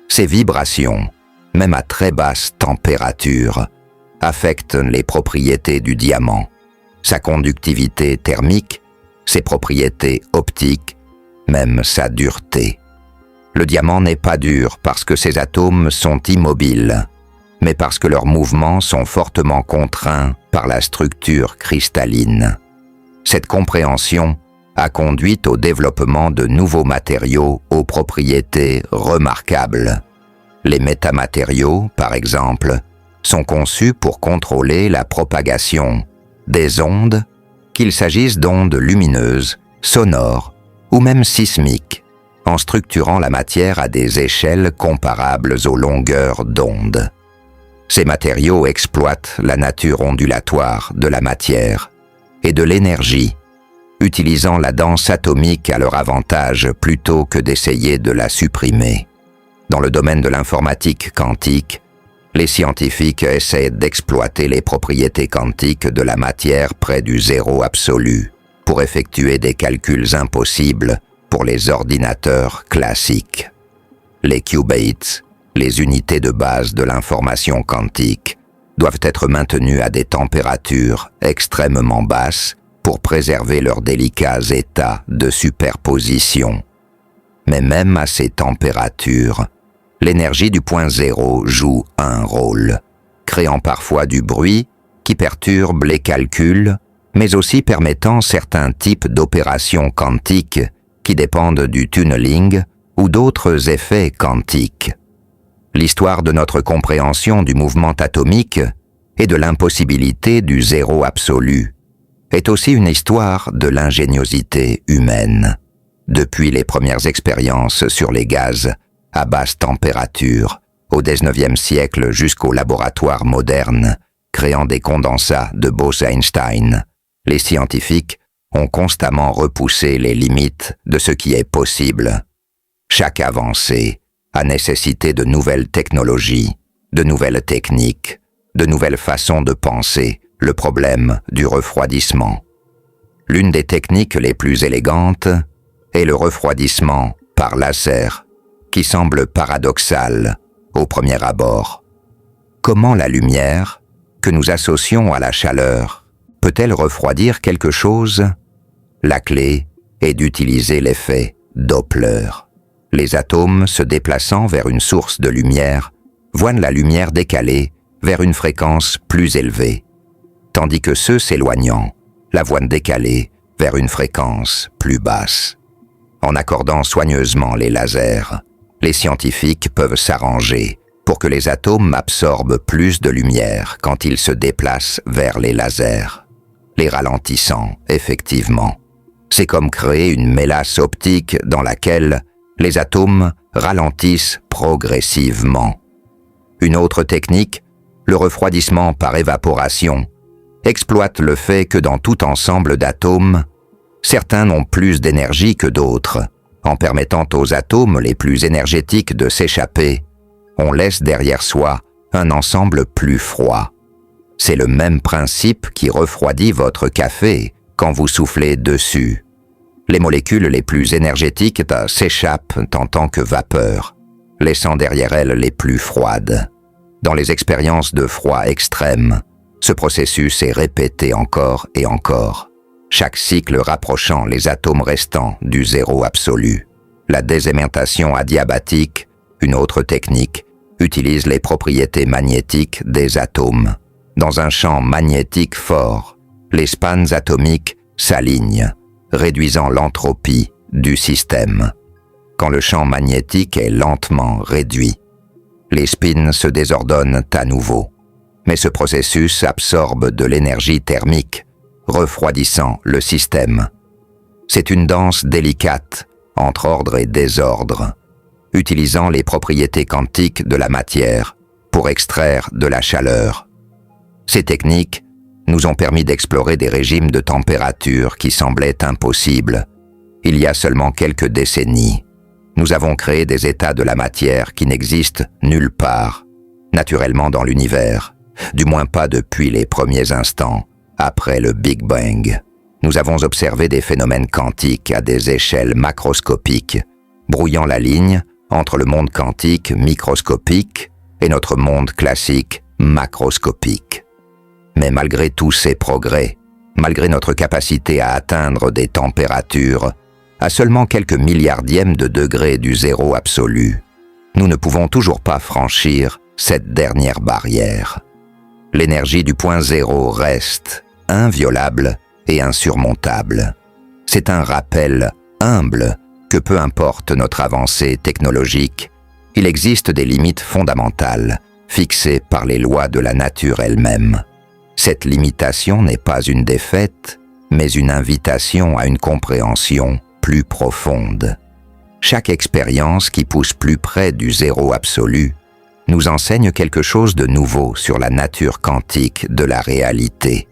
Ces vibrations, même à très basse température, affectent les propriétés du diamant, sa conductivité thermique, ses propriétés optiques, même sa dureté. Le diamant n'est pas dur parce que ses atomes sont immobiles, mais parce que leurs mouvements sont fortement contraints par la structure cristalline. Cette compréhension a conduit au développement de nouveaux matériaux aux propriétés remarquables. Les métamatériaux, par exemple, sont conçus pour contrôler la propagation des ondes, qu'il s'agisse d'ondes lumineuses, sonores ou même sismiques, en structurant la matière à des échelles comparables aux longueurs d'onde. Ces matériaux exploitent la nature ondulatoire de la matière et de l'énergie, utilisant la danse atomique à leur avantage plutôt que d'essayer de la supprimer. Dans le domaine de l'informatique quantique, les scientifiques essaient d'exploiter les propriétés quantiques de la matière près du zéro absolu pour effectuer des calculs impossibles pour les ordinateurs classiques. Les qubits, les unités de base de l'information quantique, doivent être maintenues à des températures extrêmement basses pour préserver leurs délicats états de superposition. Mais même à ces températures, l'énergie du point zéro joue un rôle, créant parfois du bruit qui perturbe les calculs, mais aussi permettant certains types d'opérations quantiques qui dépendent du tunneling ou d'autres effets quantiques. L'histoire de notre compréhension du mouvement atomique et de l'impossibilité du zéro absolu est aussi une histoire de l'ingéniosité humaine. Depuis les premières expériences sur les gaz à basse température, au XIXe siècle jusqu'aux laboratoires modernes, créant des condensats de Bose-Einstein, les scientifiques ont constamment repoussé les limites de ce qui est possible. Chaque avancée a nécessité de nouvelles technologies, de nouvelles techniques, de nouvelles façons de penser le problème du refroidissement. L'une des techniques les plus élégantes est le refroidissement par laser, qui semble paradoxal au premier abord. Comment la lumière, que nous associons à la chaleur, peut-elle refroidir quelque chose? La clé est d'utiliser l'effet Doppler. Les atomes se déplaçant vers une source de lumière voient la lumière décalée vers une fréquence plus élevée, tandis que ceux s'éloignant la voient décalée vers une fréquence plus basse. En accordant soigneusement les lasers, les scientifiques peuvent s'arranger pour que les atomes absorbent plus de lumière quand ils se déplacent vers les lasers, les ralentissant effectivement. C'est comme créer une mélasse optique dans laquelle les atomes ralentissent progressivement. Une autre technique, le refroidissement par évaporation, exploite le fait que dans tout ensemble d'atomes, certains n'ont plus d'énergie que d'autres. En permettant aux atomes les plus énergétiques de s'échapper, on laisse derrière soi un ensemble plus froid. C'est le même principe qui refroidit votre café quand vous soufflez dessus. Les molécules les plus énergétiques s'échappent en tant que vapeur, laissant derrière elles les plus froides. Dans les expériences de froid extrême, ce processus est répété encore et encore, chaque cycle rapprochant les atomes restants du zéro absolu. La désaimantation adiabatique, une autre technique, utilise les propriétés magnétiques des atomes. Dans un champ magnétique fort, les spans atomiques s'alignent, réduisant l'entropie du système. Quand le champ magnétique est lentement réduit, les spins se désordonnent à nouveau, mais ce processus absorbe de l'énergie thermique, refroidissant le système. C'est une danse délicate entre ordre et désordre, utilisant les propriétés quantiques de la matière pour extraire de la chaleur. Ces techniques nous ont permis d'explorer des régimes de température qui semblaient impossibles. Il y a seulement quelques décennies, nous avons créé des états de la matière qui n'existent nulle part, naturellement dans l'univers, du moins pas depuis les premiers instants, après le Big Bang. Nous avons observé des phénomènes quantiques à des échelles macroscopiques, brouillant la ligne entre le monde quantique microscopique et notre monde classique macroscopique. Mais malgré tous ces progrès, malgré notre capacité à atteindre des températures à seulement quelques milliardièmes de degrés du zéro absolu, nous ne pouvons toujours pas franchir cette dernière barrière. L'énergie du point zéro reste inviolable et insurmontable. C'est un rappel humble que peu importe notre avancée technologique, il existe des limites fondamentales fixées par les lois de la nature elle-même. Cette limitation n'est pas une défaite, mais une invitation à une compréhension plus profonde. Chaque expérience qui pousse plus près du zéro absolu nous enseigne quelque chose de nouveau sur la nature quantique de la réalité.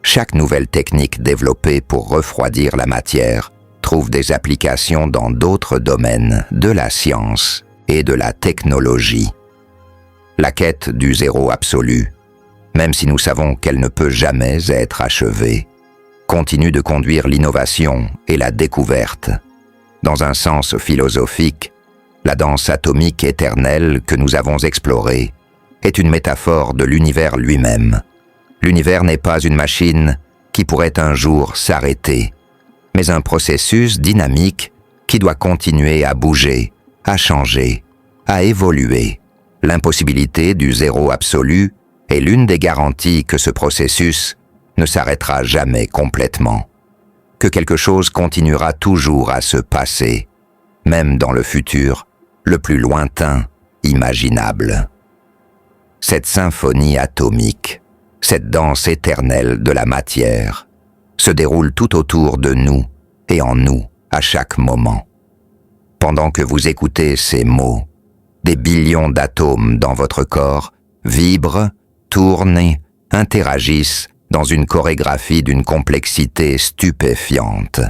Chaque nouvelle technique développée pour refroidir la matière trouve des applications dans d'autres domaines de la science et de la technologie. La quête du zéro absolu, même si nous savons qu'elle ne peut jamais être achevée, continue de conduire l'innovation et la découverte. Dans un sens philosophique, la danse atomique éternelle que nous avons explorée est une métaphore de l'univers lui-même. L'univers n'est pas une machine qui pourrait un jour s'arrêter, mais un processus dynamique qui doit continuer à bouger, à changer, à évoluer. L'impossibilité du zéro absolu est l'une des garanties que ce processus ne s'arrêtera jamais complètement, que quelque chose continuera toujours à se passer, même dans le futur le plus lointain imaginable. Cette symphonie atomique, cette danse éternelle de la matière, se déroule tout autour de nous et en nous à chaque moment. Pendant que vous écoutez ces mots, des billions d'atomes dans votre corps vibrent, tournent et interagissent dans une chorégraphie d'une complexité stupéfiante.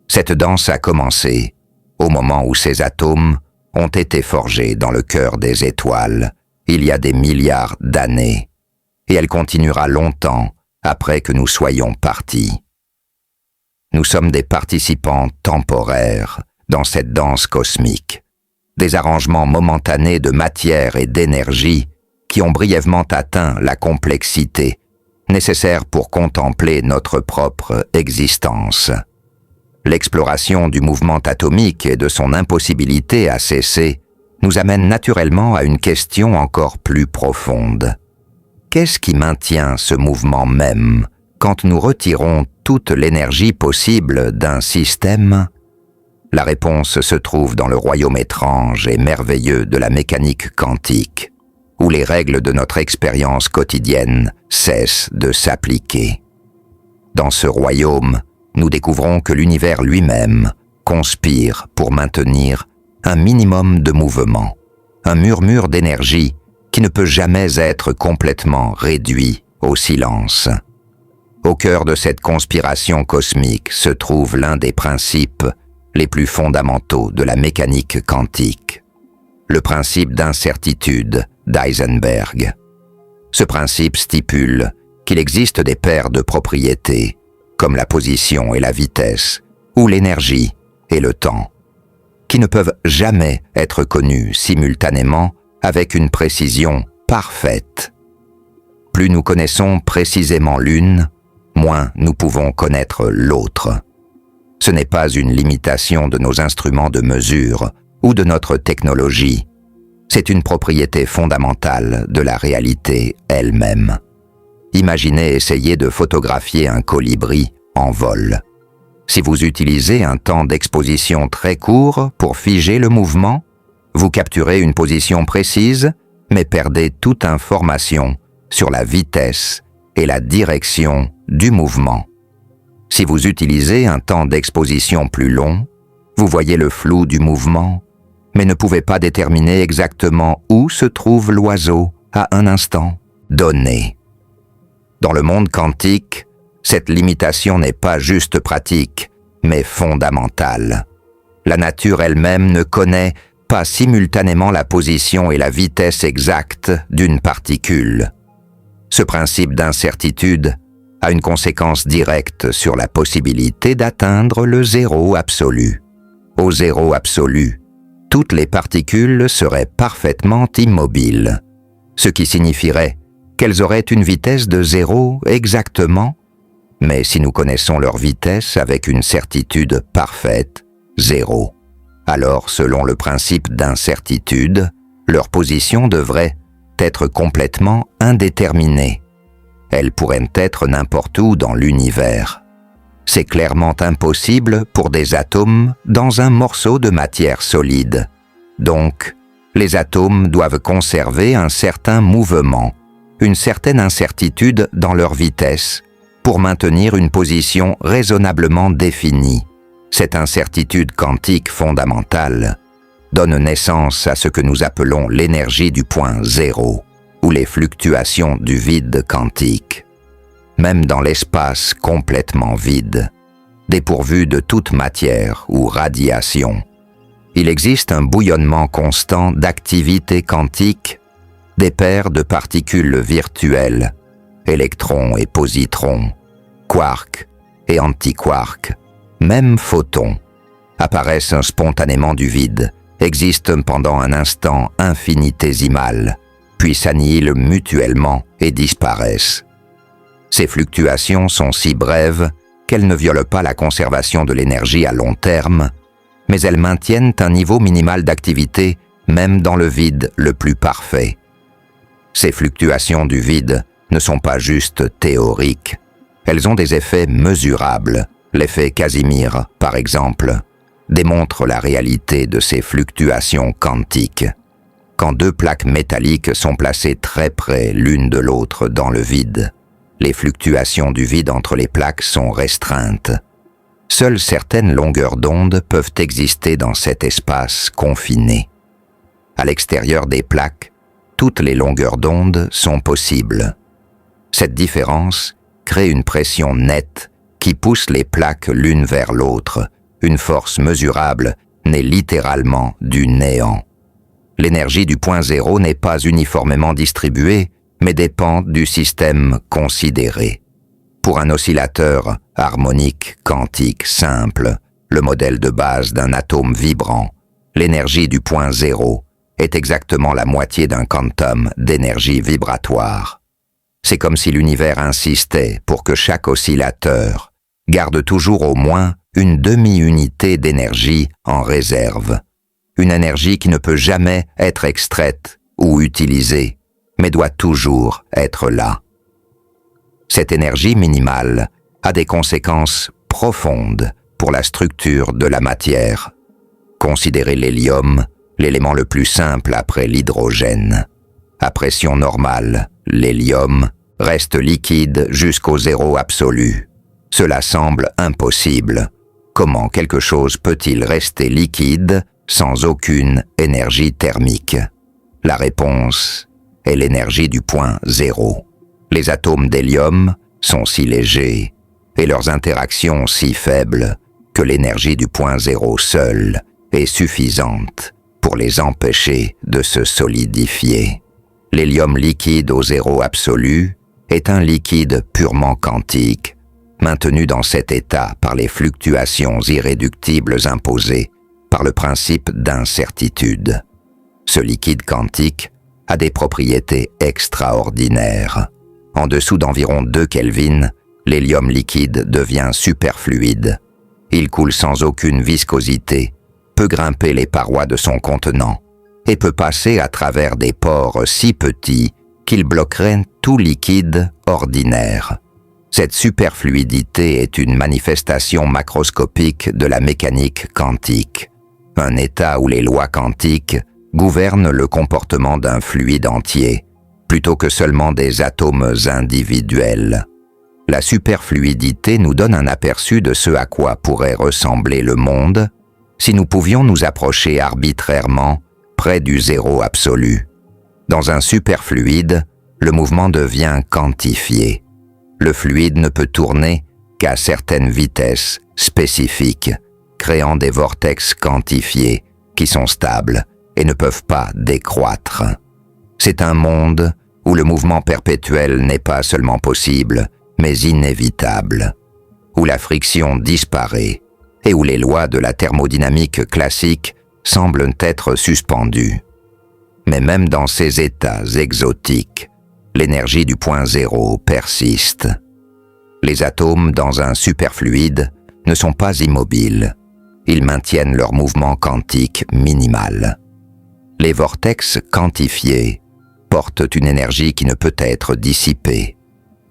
Cette danse a commencé au moment où ces atomes ont été forgés dans le cœur des étoiles, il y a des milliards d'années, et elle continuera longtemps après que nous soyons partis. Nous sommes des participants temporaires dans cette danse cosmique, des arrangements momentanés de matière et d'énergie qui ont brièvement atteint la complexité nécessaire pour contempler notre propre existence. L'exploration du mouvement atomique et de son impossibilité à cesser nous amène naturellement à une question encore plus profonde. Qu'est-ce qui maintient ce mouvement même quand nous retirons toute l'énergie possible d'un système? La réponse se trouve dans le royaume étrange et merveilleux de la mécanique quantique, où les règles de notre expérience quotidienne cessent de s'appliquer. Dans ce royaume, nous découvrons que l'univers lui-même conspire pour maintenir un minimum de mouvement, un murmure d'énergie qui ne peut jamais être complètement réduit au silence. Au cœur de cette conspiration cosmique se trouve l'un des principes les plus fondamentaux de la mécanique quantique, le principe d'incertitude d'Heisenberg. Ce principe stipule qu'il existe des paires de propriétés, comme la position et la vitesse, ou l'énergie et le temps, qui ne peuvent jamais être connues simultanément avec une précision parfaite. Plus nous connaissons précisément l'une, moins nous pouvons connaître l'autre. Ce n'est pas une limitation de nos instruments de mesure ou de notre technologie. C'est une propriété fondamentale de la réalité elle-même. Imaginez essayer de photographier un colibri en vol. Si vous utilisez un temps d'exposition très court pour figer le mouvement, vous capturez une position précise, mais perdez toute information sur la vitesse et la direction du mouvement. Si vous utilisez un temps d'exposition plus long, vous voyez le flou du mouvement, mais ne pouvez pas déterminer exactement où se trouve l'oiseau à un instant donné. Dans le monde quantique, cette limitation n'est pas juste pratique, mais fondamentale. La nature elle-même ne connaît pas simultanément la position et la vitesse exacte d'une particule. Ce principe d'incertitude a une conséquence directe sur la possibilité d'atteindre le zéro absolu. Au zéro absolu, toutes les particules seraient parfaitement immobiles, ce qui signifierait qu'elles auraient une vitesse de zéro exactement, mais si nous connaissons leur vitesse avec une certitude parfaite, zéro, alors selon le principe d'incertitude, leur position devrait être complètement indéterminée. Elles pourraient être n'importe où dans l'univers. C'est clairement impossible pour des atomes dans un morceau de matière solide. Donc, les atomes doivent conserver un certain mouvement, une certaine incertitude dans leur vitesse, pour maintenir une position raisonnablement définie. Cette incertitude quantique fondamentale donne naissance à ce que nous appelons l'énergie du point zéro, ou les fluctuations du vide quantique. Même dans l'espace complètement vide, dépourvu de toute matière ou radiation, il existe un bouillonnement constant d'activité quantique, des paires de particules virtuelles, électrons et positrons, quarks et antiquarks, même photons, apparaissent spontanément du vide, existent pendant un instant infinitésimal, puis s'annihilent mutuellement et disparaissent. Ces fluctuations sont si brèves qu'elles ne violent pas la conservation de l'énergie à long terme, mais elles maintiennent un niveau minimal d'activité même dans le vide le plus parfait. Ces fluctuations du vide ne sont pas juste théoriques, elles ont des effets mesurables. L'effet Casimir, par exemple, démontre la réalité de ces fluctuations quantiques. Quand deux plaques métalliques sont placées très près l'une de l'autre dans le vide, les fluctuations du vide entre les plaques sont restreintes. Seules certaines longueurs d'onde peuvent exister dans cet espace confiné. À l'extérieur des plaques, toutes les longueurs d'onde sont possibles. Cette différence crée une pression nette qui pousse les plaques l'une vers l'autre, une force mesurable née littéralement du néant. L'énergie du point zéro n'est pas uniformément distribuée, mais dépend du système considéré. Pour un oscillateur harmonique quantique simple, le modèle de base d'un atome vibrant, l'énergie du point zéro est exactement la moitié d'un quantum d'énergie vibratoire. C'est comme si l'univers insistait pour que chaque oscillateur garde toujours au moins une demi-unité d'énergie en réserve. Une énergie qui ne peut jamais être extraite ou utilisée, mais doit toujours être là. Cette énergie minimale a des conséquences profondes pour la structure de la matière. Considérez l'hélium, l'élément le plus simple après l'hydrogène. À pression normale, l'hélium reste liquide jusqu'au zéro absolu. Cela semble impossible. Comment quelque chose peut-il rester liquide sans aucune énergie thermique? La réponse est l'énergie du point zéro. Les atomes d'hélium sont si légers et leurs interactions si faibles que l'énergie du point zéro seule est suffisante pour les empêcher de se solidifier. L'hélium liquide au zéro absolu est un liquide purement quantique, maintenu dans cet état par les fluctuations irréductibles imposées par le principe d'incertitude. Ce liquide quantique a des propriétés extraordinaires. En dessous d'environ 2 Kelvin, l'hélium liquide devient superfluide. Il coule sans aucune viscosité, peut grimper les parois de son contenant et peut passer à travers des pores si petits qu'il bloquerait tout liquide ordinaire. Cette superfluidité est une manifestation macroscopique de la mécanique quantique, un état où les lois quantiques gouvernent le comportement d'un fluide entier, plutôt que seulement des atomes individuels. La superfluidité nous donne un aperçu de ce à quoi pourrait ressembler le monde si nous pouvions nous approcher arbitrairement près du zéro absolu. Dans un superfluide, le mouvement devient quantifié. Le fluide ne peut tourner qu'à certaines vitesses spécifiques, créant des vortex quantifiés qui sont stables et ne peuvent pas décroître. C'est un monde où le mouvement perpétuel n'est pas seulement possible, mais inévitable, où la friction disparaît et où les lois de la thermodynamique classique semblent être suspendues. Mais même dans ces états exotiques, l'énergie du point zéro persiste. Les atomes dans un superfluide ne sont pas immobiles. Ils maintiennent leur mouvement quantique minimal. Les vortex quantifiés portent une énergie qui ne peut être dissipée.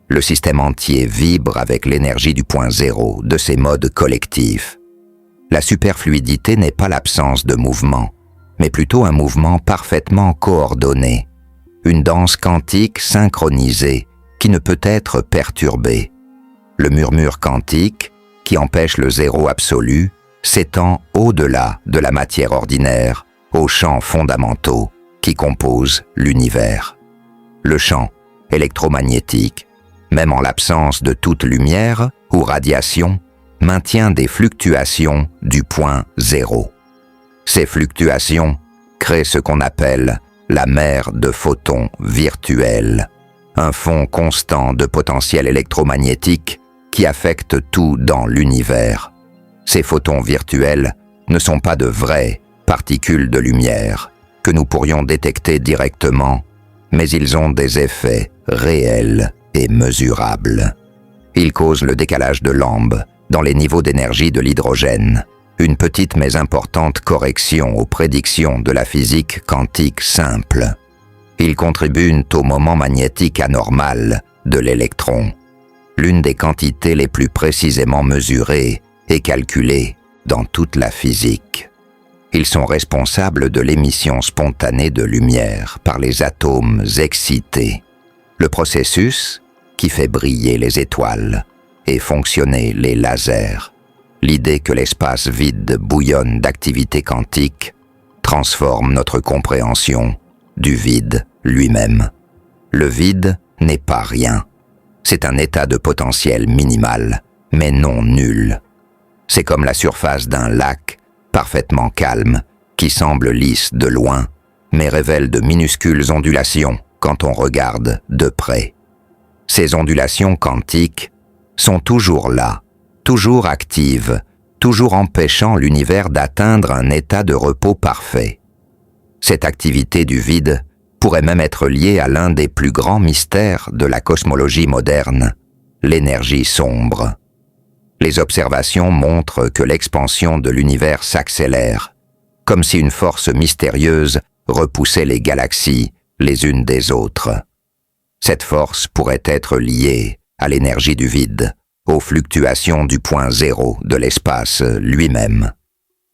Le système entier vibre avec l'énergie du point zéro, de ses modes collectifs. La superfluidité n'est pas l'absence de mouvement, mais plutôt un mouvement parfaitement coordonné, une danse quantique synchronisée qui ne peut être perturbée. Le murmure quantique, qui empêche le zéro absolu, s'étend au-delà de la matière ordinaire, aux champs fondamentaux qui composent l'univers. Le champ électromagnétique, même en l'absence de toute lumière ou radiation, maintient des fluctuations du point zéro. Ces fluctuations créent ce qu'on appelle la mer de photons virtuels, un fond constant de potentiel électromagnétique qui affecte tout dans l'univers. Ces photons virtuels ne sont pas de vraies particules de lumière que nous pourrions détecter directement, mais ils ont des effets réels et mesurables. Ils causent le décalage de Lamb dans les niveaux d'énergie de l'hydrogène, une petite mais importante correction aux prédictions de la physique quantique simple. Ils contribuent au moment magnétique anormal de l'électron, l'une des quantités les plus précisément mesurées et calculées dans toute la physique. Ils sont responsables de l'émission spontanée de lumière par les atomes excités, le processus qui fait briller les étoiles et fonctionner les lasers. L'idée que l'espace vide bouillonne d'activité quantique transforme notre compréhension du vide lui-même. Le vide n'est pas rien. C'est un état de potentiel minimal, mais non nul. C'est comme la surface d'un lac parfaitement calme, qui semble lisse de loin, mais révèle de minuscules ondulations quand on regarde de près. Ces ondulations quantiques sont toujours là, toujours actives, toujours empêchant l'univers d'atteindre un état de repos parfait. Cette activité du vide pourrait même être liée à l'un des plus grands mystères de la cosmologie moderne, l'énergie sombre. Les observations montrent que l'expansion de l'univers s'accélère, comme si une force mystérieuse repoussait les galaxies les unes des autres. Cette force pourrait être liée à l'énergie du vide, aux fluctuations du point zéro de l'espace lui-même.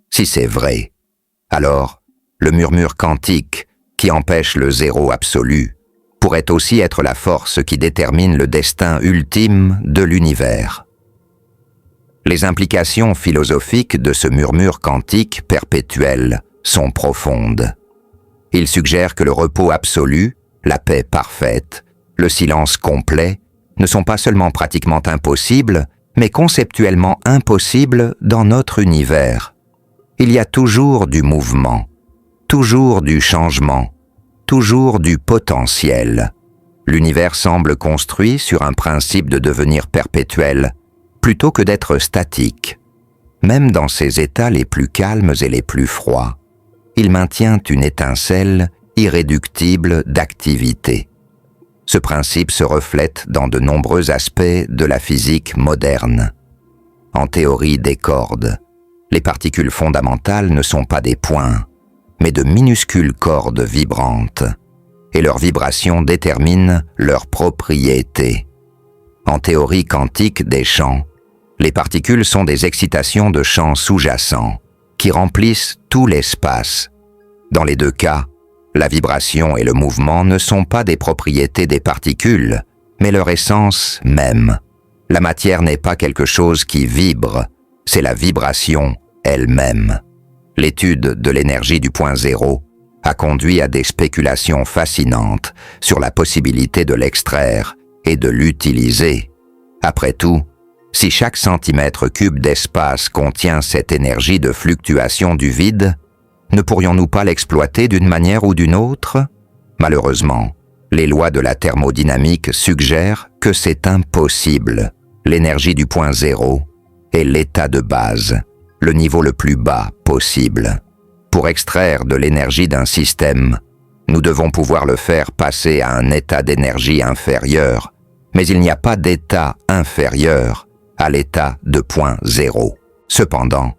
Si c'est vrai, alors le murmure quantique qui empêche le zéro absolu pourrait aussi être la force qui détermine le destin ultime de l'univers. Les implications philosophiques de ce murmure quantique perpétuel sont profondes. Il suggère que le repos absolu, la paix parfaite, le silence complet ne sont pas seulement pratiquement impossibles, mais conceptuellement impossibles dans notre univers. Il y a toujours du mouvement, toujours du changement, toujours du potentiel. L'univers semble construit sur un principe de devenir perpétuel, plutôt que d'être statique. Même dans ses états les plus calmes et les plus froids, il maintient une étincelle irréductible d'activité. Ce principe se reflète dans de nombreux aspects de la physique moderne. En théorie des cordes, les particules fondamentales ne sont pas des points, mais de minuscules cordes vibrantes, et leurs vibrations déterminent leurs propriétés. En théorie quantique des champs, les particules sont des excitations de champs sous-jacents qui remplissent tout l'espace. Dans les deux cas, la vibration et le mouvement ne sont pas des propriétés des particules, mais leur essence même. La matière n'est pas quelque chose qui vibre, c'est la vibration elle-même. L'étude de l'énergie du point zéro a conduit à des spéculations fascinantes sur la possibilité de l'extraire et de l'utiliser. Après tout, si chaque centimètre cube d'espace contient cette énergie de fluctuation du vide, ne pourrions-nous pas l'exploiter d'une manière ou d'une autre? Malheureusement, les lois de la thermodynamique suggèrent que c'est impossible. L'énergie du point zéro est l'état de base, le niveau le plus bas possible. Pour extraire de l'énergie d'un système, nous devons pouvoir le faire passer à un état d'énergie inférieur, mais il n'y a pas d'état inférieur à l'état de point zéro. Cependant,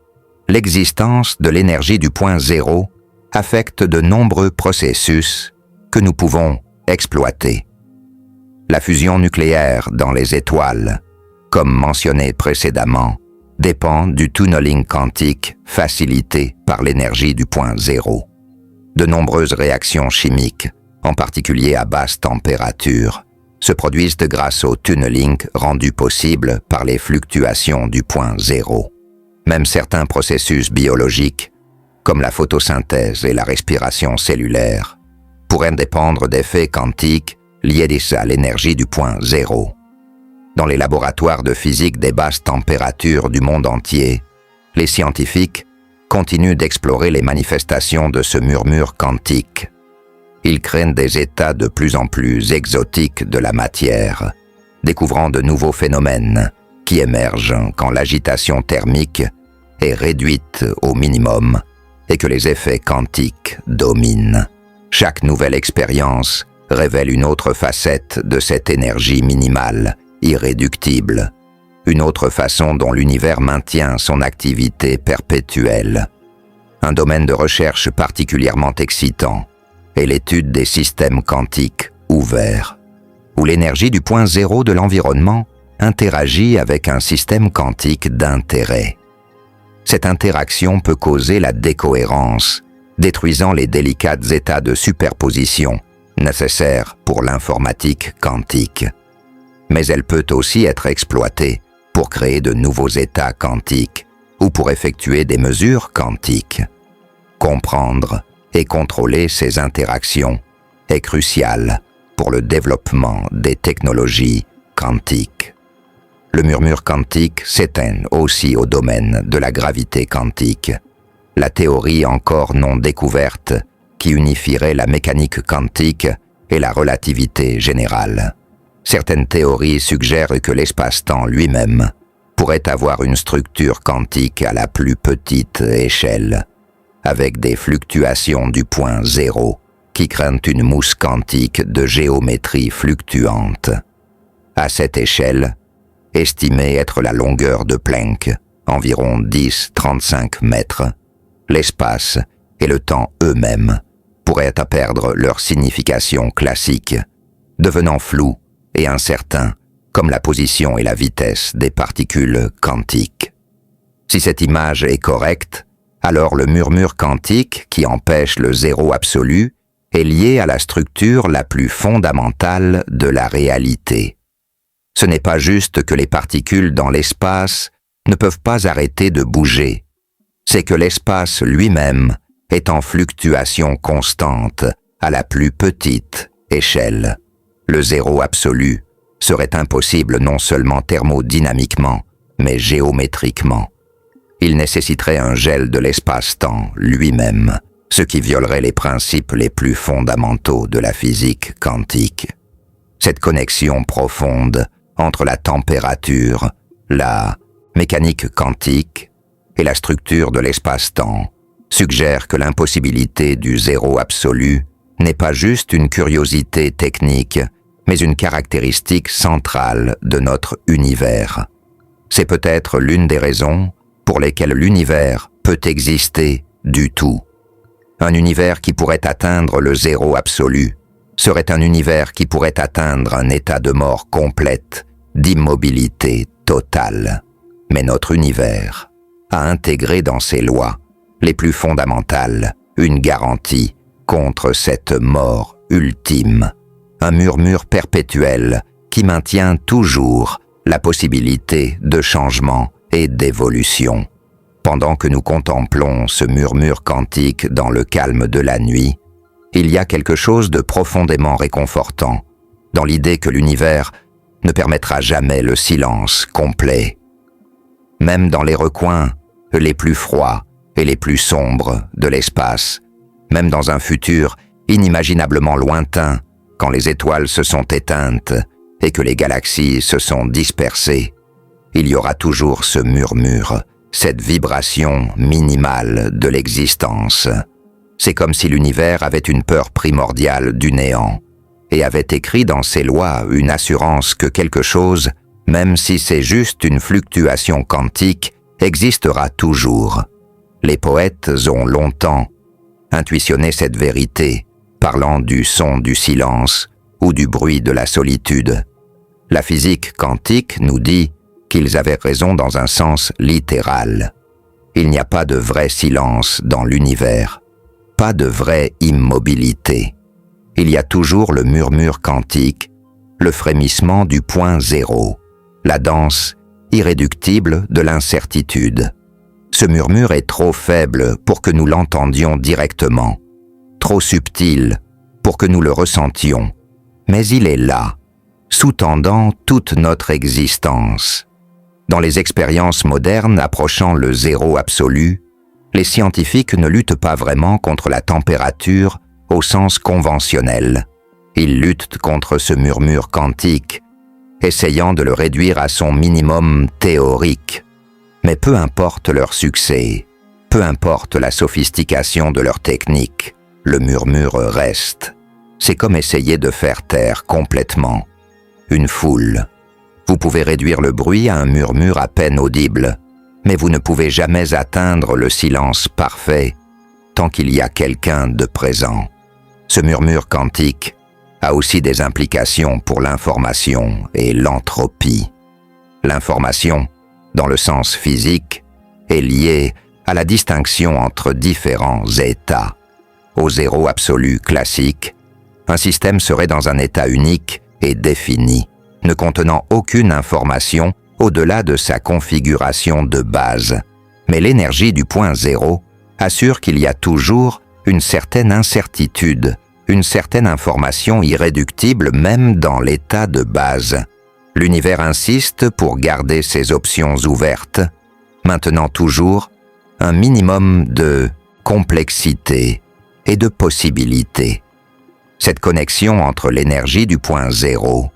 l'existence de l'énergie du point zéro affecte de nombreux processus que nous pouvons exploiter. La fusion nucléaire dans les étoiles, comme mentionné précédemment, dépend du tunneling quantique facilité par l'énergie du point zéro. De nombreuses réactions chimiques, en particulier à basse température, se produisent grâce au tunneling rendu possible par les fluctuations du point zéro. Même certains processus biologiques, comme la photosynthèse et la respiration cellulaire, pourraient dépendre d'effets quantiques liés à l'énergie du point zéro. Dans les laboratoires de physique des basses températures du monde entier, les scientifiques continuent d'explorer les manifestations de ce murmure quantique. Ils craignent des états de plus en plus exotiques de la matière, découvrant de nouveaux phénomènes qui émergent quand l'agitation thermique est réduite au minimum et que les effets quantiques dominent. Chaque nouvelle expérience révèle une autre facette de cette énergie minimale, irréductible, une autre façon dont l'univers maintient son activité perpétuelle. Un domaine de recherche particulièrement excitant est l'étude des systèmes quantiques ouverts, où l'énergie du point zéro de l'environnement interagit avec un système quantique d'intérêt. Cette interaction peut causer la décohérence, détruisant les délicats états de superposition nécessaires pour l'informatique quantique. Mais elle peut aussi être exploitée pour créer de nouveaux états quantiques ou pour effectuer des mesures quantiques. Comprendre et contrôler ces interactions est crucial pour le développement des technologies quantiques. Le murmure quantique s'éteint aussi au domaine de la gravité quantique, la théorie encore non découverte qui unifierait la mécanique quantique et la relativité générale. Certaines théories suggèrent que l'espace-temps lui-même pourrait avoir une structure quantique à la plus petite échelle, avec des fluctuations du point zéro qui créent une mousse quantique de géométrie fluctuante. À cette échelle, estimée être la longueur de Planck, environ 10-35 mètres, l'espace et le temps eux-mêmes pourraient perdre leur signification classique, devenant flous et incertains comme la position et la vitesse des particules quantiques. Si cette image est correcte, alors le murmure quantique qui empêche le zéro absolu est lié à la structure la plus fondamentale de la réalité. Ce n'est pas juste que les particules dans l'espace ne peuvent pas arrêter de bouger, c'est que l'espace lui-même est en fluctuation constante à la plus petite échelle. Le zéro absolu serait impossible non seulement thermodynamiquement, mais géométriquement. Il nécessiterait un gel de l'espace-temps lui-même, ce qui violerait les principes les plus fondamentaux de la physique quantique. Cette connexion profonde entre la température, la mécanique quantique et la structure de l'espace-temps suggère que l'impossibilité du zéro absolu n'est pas juste une curiosité technique, mais une caractéristique centrale de notre univers. C'est peut-être l'une des raisons pour lesquelles l'univers peut exister du tout. Un univers qui pourrait atteindre le zéro absolu serait un univers qui pourrait atteindre un état de mort complète, d'immobilité totale. Mais notre univers a intégré dans ses lois les plus fondamentales une garantie contre cette mort ultime, un murmure perpétuel qui maintient toujours la possibilité de changement et d'évolution. Pendant que nous contemplons ce murmure quantique dans le calme de la nuit, il y a quelque chose de profondément réconfortant dans l'idée que l'univers ne permettra jamais le silence complet. Même dans les recoins les plus froids et les plus sombres de l'espace, même dans un futur inimaginablement lointain, quand les étoiles se sont éteintes et que les galaxies se sont dispersées, il y aura toujours ce murmure, cette vibration minimale de l'existence. C'est comme si l'univers avait une peur primordiale du néant et avait écrit dans ses lois une assurance que quelque chose, même si c'est juste une fluctuation quantique, existera toujours. Les poètes ont longtemps intuitionné cette vérité, parlant du son du silence ou du bruit de la solitude. La physique quantique nous dit qu'ils avaient raison dans un sens littéral. Il n'y a pas de vrai silence dans l'univers, pas de vraie immobilité. Il y a toujours le murmure quantique, le frémissement du point zéro, la danse irréductible de l'incertitude. Ce murmure est trop faible pour que nous l'entendions directement, trop subtil pour que nous le ressentions, mais il est là, sous-tendant toute notre existence. Dans les expériences modernes approchant le zéro absolu, les scientifiques ne luttent pas vraiment contre la température au sens conventionnel. Ils luttent contre ce murmure quantique, essayant de le réduire à son minimum théorique. Mais peu importe leur succès, peu importe la sophistication de leur technique, le murmure reste. C'est comme essayer de faire taire complètement une foule. Vous pouvez réduire le bruit à un murmure à peine audible, mais vous ne pouvez jamais atteindre le silence parfait tant qu'il y a quelqu'un de présent. Ce murmure quantique a aussi des implications pour l'information et l'entropie. L'information, dans le sens physique, est liée à la distinction entre différents états. Au zéro absolu classique, un système serait dans un état unique et défini, ne contenant aucune information au-delà de sa configuration de base. Mais l'énergie du point zéro assure qu'il y a toujours une certaine incertitude, une certaine information irréductible même dans l'état de base. L'univers insiste pour garder ses options ouvertes, maintenant toujours un minimum de complexité et de possibilités. Cette connexion entre l'énergie du point zéro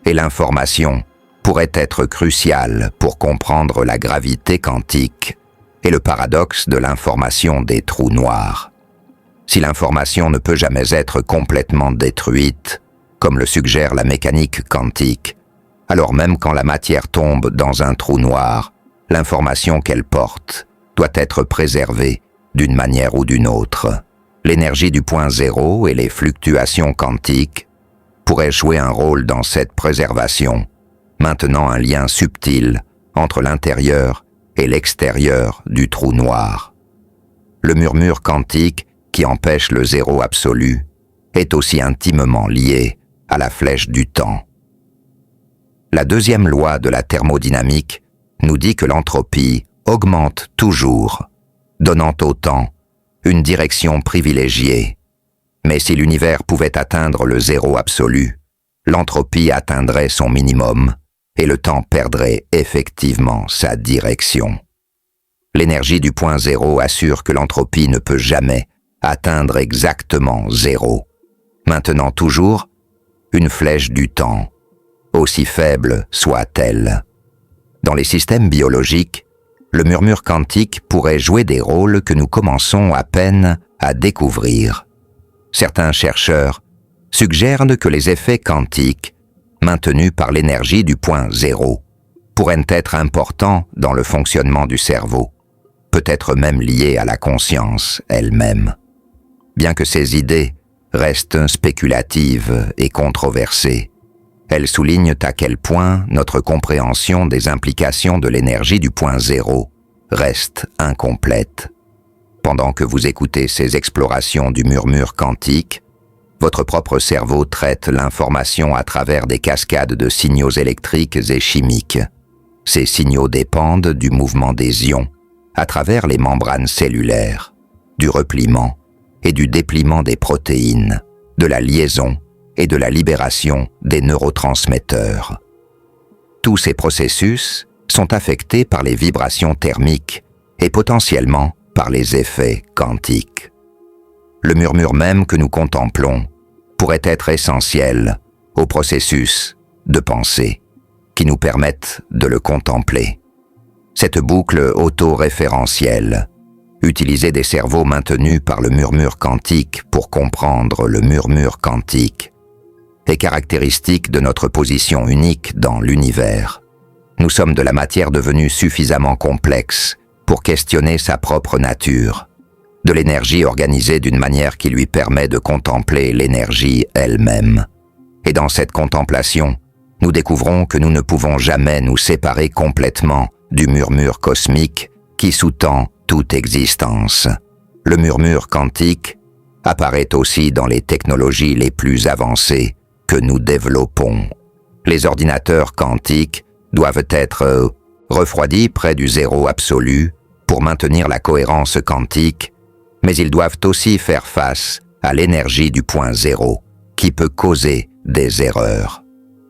et l'information pourrait être cruciale pour comprendre la gravité quantique et le paradoxe de l'information des trous noirs. Si l'information ne peut jamais être complètement détruite, comme le suggère la mécanique quantique, alors même quand la matière tombe dans un trou noir, l'information qu'elle porte doit être préservée d'une manière ou d'une autre. L'énergie du point zéro et les fluctuations quantiques pourraient jouer un rôle dans cette préservation, maintenant un lien subtil entre l'intérieur et l'extérieur du trou noir. Le murmure quantique qui empêche le zéro absolu est aussi intimement lié à la flèche du temps. La deuxième loi de la thermodynamique nous dit que l'entropie augmente toujours, donnant au temps une direction privilégiée. Mais si l'univers pouvait atteindre le zéro absolu, l'entropie atteindrait son minimum et le temps perdrait effectivement sa direction. L'énergie du point zéro assure que l'entropie ne peut jamais atteindre exactement zéro, maintenant toujours une flèche du temps, aussi faible soit-elle. Dans les systèmes biologiques, le murmure quantique pourrait jouer des rôles que nous commençons à peine à découvrir. Certains chercheurs suggèrent que les effets quantiques, maintenus par l'énergie du point zéro, pourraient être importants dans le fonctionnement du cerveau, peut-être même liés à la conscience elle-même. Bien que ces idées restent spéculatives et controversées. Elles soulignent à quel point notre compréhension des implications de l'énergie du point zéro reste incomplète. Pendant que vous écoutez ces explorations du murmure quantique, votre propre cerveau traite l'information à travers des cascades de signaux électriques et chimiques. Ces signaux dépendent du mouvement des ions à travers les membranes cellulaires, du repliement et du dépliement des protéines, de la liaison et de la libération des neurotransmetteurs. Tous ces processus sont affectés par les vibrations thermiques et potentiellement par les effets quantiques. Le murmure même que nous contemplons pourrait être essentiel au processus de pensée qui nous permettent de le contempler. Cette boucle autoréférentielle, utiliser des cerveaux maintenus par le murmure quantique pour comprendre le murmure quantique, est caractéristique de notre position unique dans l'univers. Nous sommes de la matière devenue suffisamment complexe pour questionner sa propre nature, de l'énergie organisée d'une manière qui lui permet de contempler l'énergie elle-même. Et dans cette contemplation, nous découvrons que nous ne pouvons jamais nous séparer complètement du murmure cosmique qui sous-tend toute existence. Le murmure quantique apparaît aussi dans les technologies les plus avancées que nous développons. Les ordinateurs quantiques doivent être refroidis près du zéro absolu pour maintenir la cohérence quantique, mais ils doivent aussi faire face à l'énergie du point zéro, qui peut causer des erreurs.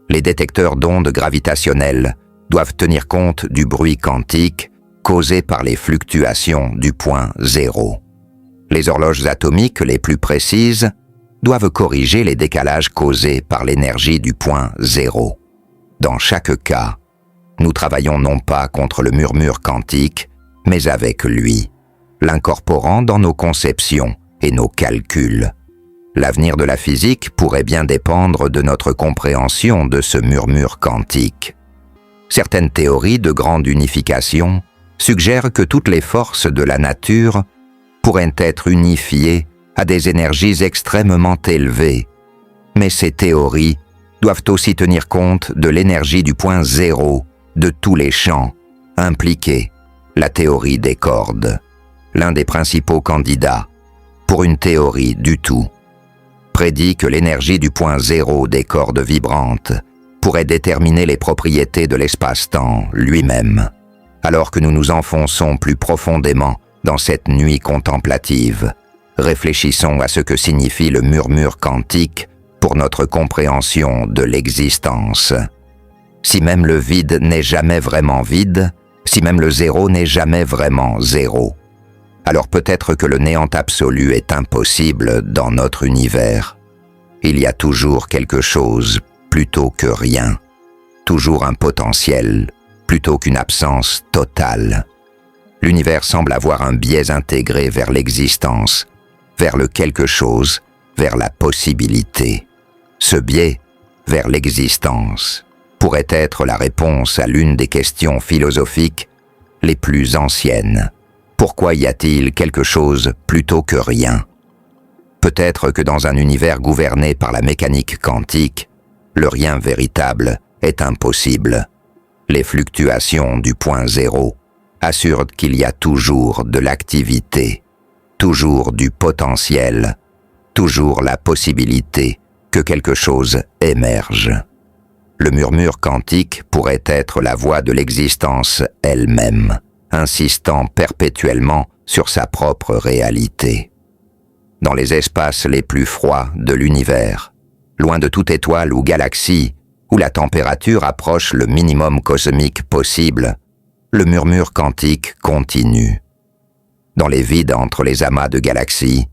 Les détecteurs d'ondes gravitationnelles doivent tenir compte du bruit quantique causé par les fluctuations du point zéro. Les horloges atomiques les plus précises doivent corriger les décalages causés par l'énergie du point zéro. Dans chaque cas, nous travaillons non pas contre le murmure quantique, mais avec lui, l'incorporant dans nos conceptions et nos calculs. L'avenir de la physique pourrait bien dépendre de notre compréhension de ce murmure quantique. Certaines théories de grande unification suggèrent que toutes les forces de la nature pourraient être unifiées à des énergies extrêmement élevées, mais ces théories doivent aussi tenir compte de l'énergie du point zéro de tous les champs impliqués, la théorie des cordes, l'un des principaux candidats pour une théorie du tout, prédit que l'énergie du point zéro des cordes vibrantes pourrait déterminer les propriétés de l'espace-temps lui-même. Alors que nous nous enfonçons plus profondément dans cette nuit contemplative, réfléchissons à ce que signifie le murmure quantique pour notre compréhension de l'existence. Si même le vide n'est jamais vraiment vide, si même le zéro n'est jamais vraiment zéro, alors peut-être que le néant absolu est impossible dans notre univers. Il y a toujours quelque chose plutôt que rien, toujours un potentiel plutôt qu'une absence totale. L'univers semble avoir un biais intégré vers l'existence, vers le quelque chose, vers la possibilité. Ce biais vers l'existence pourrait être la réponse à l'une des questions philosophiques les plus anciennes. Pourquoi y a-t-il quelque chose plutôt que rien? Peut-être que dans un univers gouverné par la mécanique quantique, le rien véritable est impossible. Les fluctuations du point zéro assurent qu'il y a toujours de l'activité, toujours du potentiel, toujours la possibilité que quelque chose émerge. Le murmure quantique pourrait être la voix de l'existence elle-même, insistant perpétuellement sur sa propre réalité. Dans les espaces les plus froids de l'univers, loin de toute étoile ou galaxie, où la température approche le minimum cosmique possible, le murmure quantique continue. Dans les vides entre les amas de galaxies,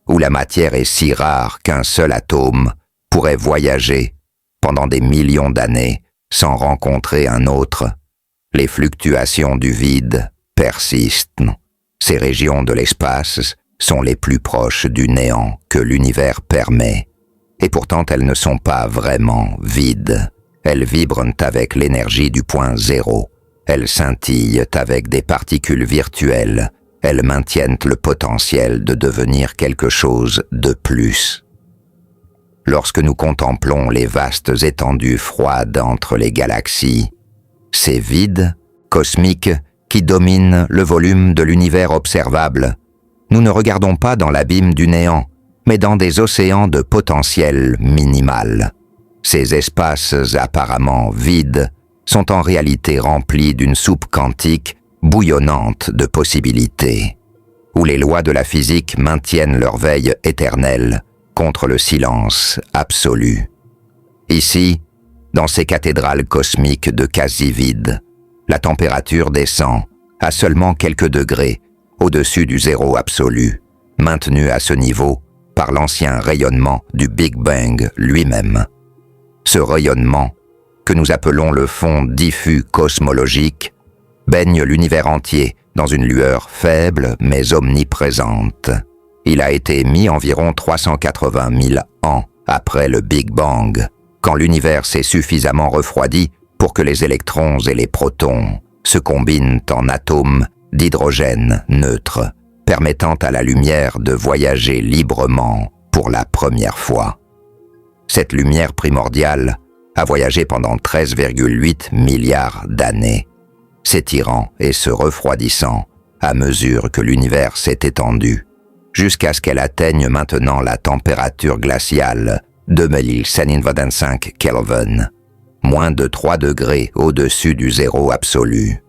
où la matière est si rare qu'un seul atome pourrait voyager pendant des millions d'années sans rencontrer un autre, les fluctuations du vide persistent. Ces régions de l'espace sont les plus proches du néant que l'univers permet, et pourtant elles ne sont pas vraiment vides. Elles vibrent avec l'énergie du point zéro, elles scintillent avec des particules virtuelles, elles maintiennent le potentiel de devenir quelque chose de plus. lorsque nous contemplons les vastes étendues froides entre les galaxies, ces vides cosmiques qui dominent le volume de l'univers observable, nous ne regardons pas dans l'abîme du néant, mais dans des océans de potentiel minimal. Ces espaces apparemment vides sont en réalité remplis d'une soupe quantique bouillonnante de possibilités, où les lois de la physique maintiennent leur veille éternelle contre le silence absolu. Ici, dans ces cathédrales cosmiques de quasi-vide, la température descend à seulement quelques degrés au-dessus du zéro absolu, maintenu à ce niveau par l'ancien rayonnement du Big Bang lui-même. Ce rayonnement, que nous appelons le fond diffus cosmologique, baigne l'univers entier dans une lueur faible mais omniprésente. Il a été émis environ 380 000 ans après le Big Bang, quand l'univers s'est suffisamment refroidi pour que les électrons et les protons se combinent en atomes d'hydrogène neutre, permettant à la lumière de voyager librement pour la première fois. Cette lumière primordiale a voyagé pendant 13,8 milliards d'années, s'étirant et se refroidissant à mesure que l'univers s'est étendu, jusqu'à ce qu'elle atteigne maintenant la température glaciale de 2125 Kelvin, moins de 3 degrés au-dessus du zéro absolu.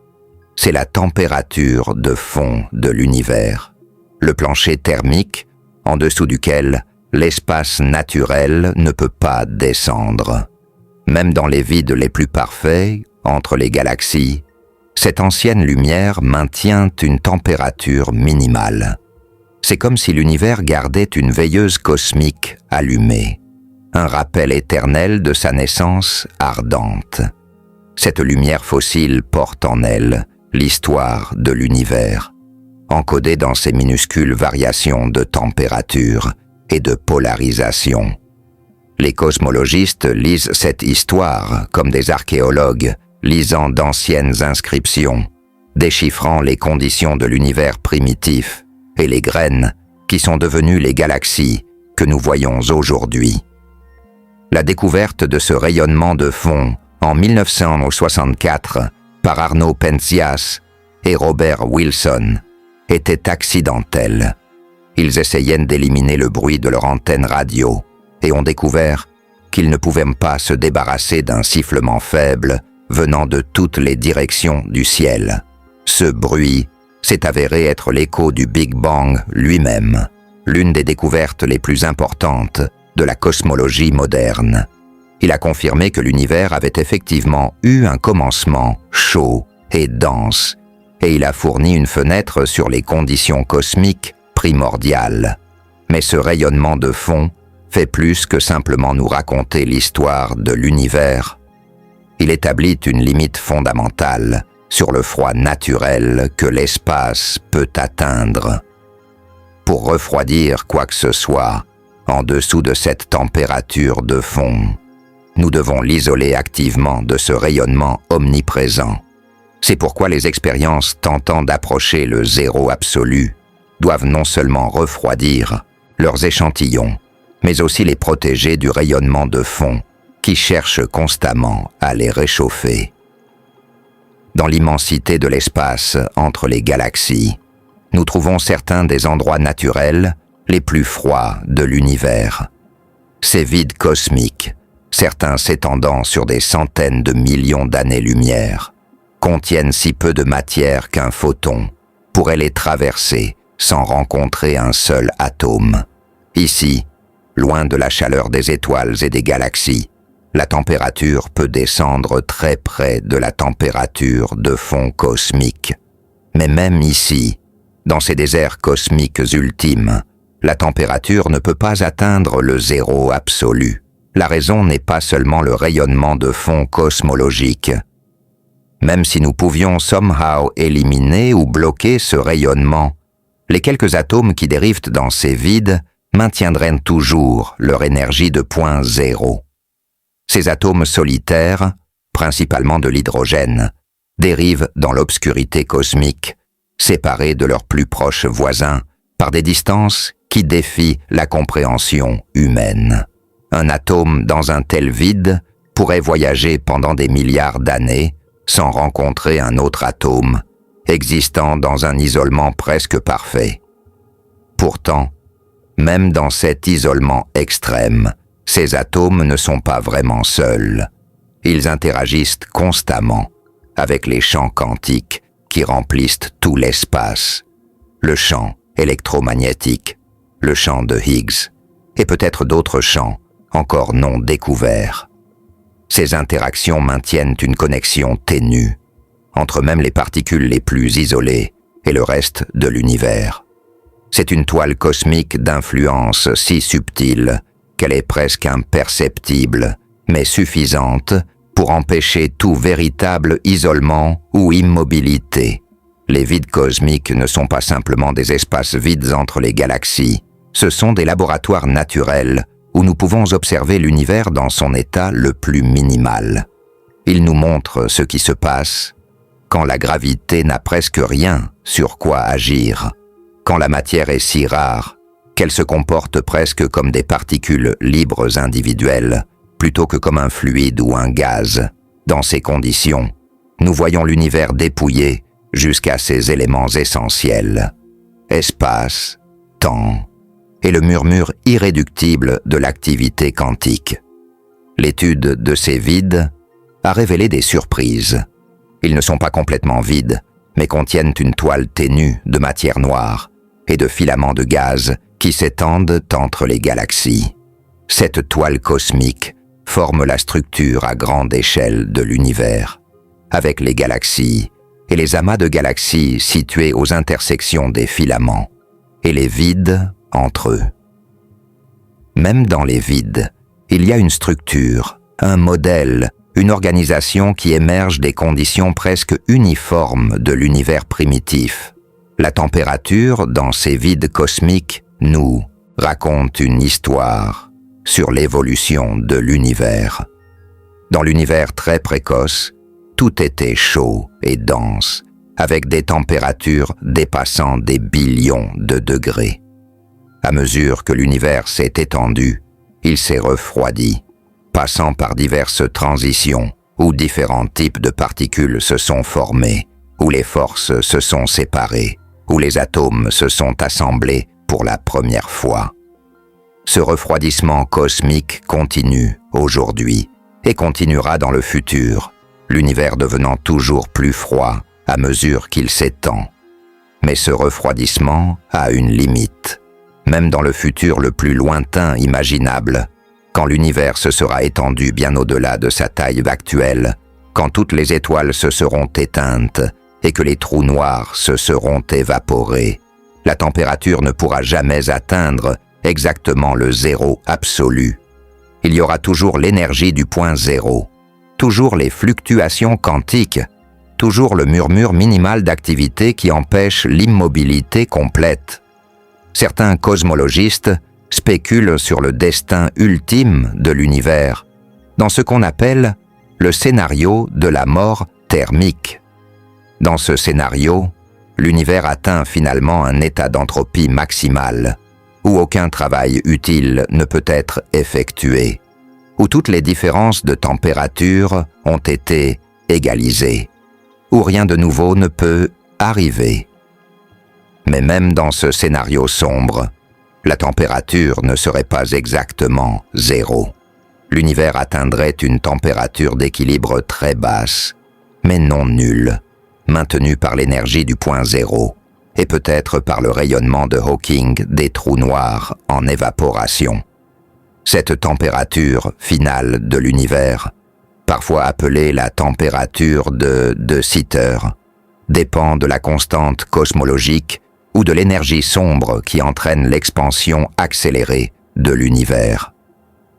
C'est la température de fond de l'univers, le plancher thermique en dessous duquel l'espace naturel ne peut pas descendre. Même dans les vides les plus parfaits, entre les galaxies, cette ancienne lumière maintient une température minimale. C'est comme si l'univers gardait une veilleuse cosmique allumée, un rappel éternel de sa naissance ardente. Cette lumière fossile porte en elle l'histoire de l'univers, encodée dans ses minuscules variations de température et de polarisation. Les cosmologistes lisent cette histoire comme des archéologues lisant d'anciennes inscriptions, déchiffrant les conditions de l'univers primitif et les graines qui sont devenues les galaxies que nous voyons aujourd'hui. La découverte de ce rayonnement de fond en 1964 par Arno Penzias et Robert Wilson était accidentelle. Ils essayaient d'éliminer le bruit de leur antenne radio et ont découvert qu'ils ne pouvaient pas se débarrasser d'un sifflement faible venant de toutes les directions du ciel. Ce bruit s'est avéré être l'écho du Big Bang lui-même, l'une des découvertes les plus importantes de la cosmologie moderne. Il a confirmé que l'univers avait effectivement eu un commencement chaud et dense, et il a fourni une fenêtre sur les conditions cosmiques primordiales. Mais ce rayonnement de fond fait plus que simplement nous raconter l'histoire de l'univers. Il établit une limite fondamentale sur le froid naturel que l'espace peut atteindre. Pour refroidir quoi que ce soit en dessous de cette température de fond, nous devons l'isoler activement de ce rayonnement omniprésent. C'est pourquoi les expériences tentant d'approcher le zéro absolu doivent non seulement refroidir leurs échantillons, mais aussi les protéger du rayonnement de fond qui cherche constamment à les réchauffer. Dans l'immensité de l'espace entre les galaxies, nous trouvons certains des endroits naturels les plus froids de l'univers. Ces vides cosmiques, certains s'étendant sur des centaines de millions d'années-lumière, contiennent si peu de matière qu'un photon pourrait les traverser sans rencontrer un seul atome. Ici, loin de la chaleur des étoiles et des galaxies, la température peut descendre très près de la température de fond cosmique. Mais même ici, dans ces déserts cosmiques ultimes, la température ne peut pas atteindre le zéro absolu. La raison n'est pas seulement le rayonnement de fond cosmologique. Même si nous pouvions somehow éliminer ou bloquer ce rayonnement, les quelques atomes qui dérivent dans ces vides maintiendraient toujours leur énergie de point zéro. Ces atomes solitaires, principalement de l'hydrogène, dérivent dans l'obscurité cosmique, séparés de leurs plus proches voisins par des distances qui défient la compréhension humaine. Un atome dans un tel vide pourrait voyager pendant des milliards d'années sans rencontrer un autre atome, existant dans un isolement presque parfait. Pourtant, même dans cet isolement extrême, ces atomes ne sont pas vraiment seuls. Ils interagissent constamment avec les champs quantiques qui remplissent tout l'espace. Le champ électromagnétique, le champ de Higgs, et peut-être d'autres champs encore non découverts. Ces interactions maintiennent une connexion ténue entre même les particules les plus isolées et le reste de l'univers. C'est une toile cosmique d'influence si subtile qu'elle est presque imperceptible, mais suffisante pour empêcher tout véritable isolement ou immobilité. Les vides cosmiques ne sont pas simplement des espaces vides entre les galaxies, ce sont des laboratoires naturels où nous pouvons observer l'univers dans son état le plus minimal. Ils nous montrent ce qui se passe quand la gravité n'a presque rien sur quoi agir, quand la matière est si rare qu'elle se comporte presque comme des particules libres individuelles, plutôt que comme un fluide ou un gaz. Dans ces conditions, nous voyons l'univers dépouillé jusqu'à ses éléments essentiels, espace, temps, et le murmure irréductible de l'activité quantique. L'étude de ces vides a révélé des surprises. Ils ne sont pas complètement vides, mais contiennent une toile ténue de matière noire et de filaments de gaz qui s'étendent entre les galaxies. Cette toile cosmique forme la structure à grande échelle de l'univers, avec les galaxies et les amas de galaxies situés aux intersections des filaments, et les vides entre eux. Même dans les vides, il y a une structure, un modèle, une organisation qui émerge des conditions presque uniformes de l'univers primitif. La température, dans ces vides cosmiques, nous raconte une histoire sur l'évolution de l'univers. Dans l'univers très précoce, tout était chaud et dense, avec des températures dépassant des billions de degrés. À mesure que l'univers s'est étendu, il s'est refroidi, passant par diverses transitions où différents types de particules se sont formés, où les forces se sont séparées, où les atomes se sont assemblés pour la première fois. Ce refroidissement cosmique continue aujourd'hui et continuera dans le futur, l'univers devenant toujours plus froid à mesure qu'il s'étend. Mais ce refroidissement a une limite. Même dans le futur le plus lointain imaginable, quand l'univers se sera étendu bien au-delà de sa taille actuelle, quand toutes les étoiles se seront éteintes et que les trous noirs se seront évaporés, la température ne pourra jamais atteindre exactement le zéro absolu. Il y aura toujours l'énergie du point zéro, toujours les fluctuations quantiques, toujours le murmure minimal d'activité qui empêche l'immobilité complète. Certains cosmologistes spéculent sur le destin ultime de l'univers, dans ce qu'on appelle le scénario de la mort thermique. Dans ce scénario, l'univers atteint finalement un état d'entropie maximale, où aucun travail utile ne peut être effectué, où toutes les différences de température ont été égalisées, où rien de nouveau ne peut arriver. Mais même dans ce scénario sombre, la température ne serait pas exactement zéro. L'univers atteindrait une température d'équilibre très basse, mais non nulle, maintenue par l'énergie du point zéro, et peut-être par le rayonnement de Hawking des trous noirs en évaporation. Cette température finale de l'univers, parfois appelée la température de Sitter, dépend de la constante cosmologique ou de l'énergie sombre qui entraîne l'expansion accélérée de l'univers.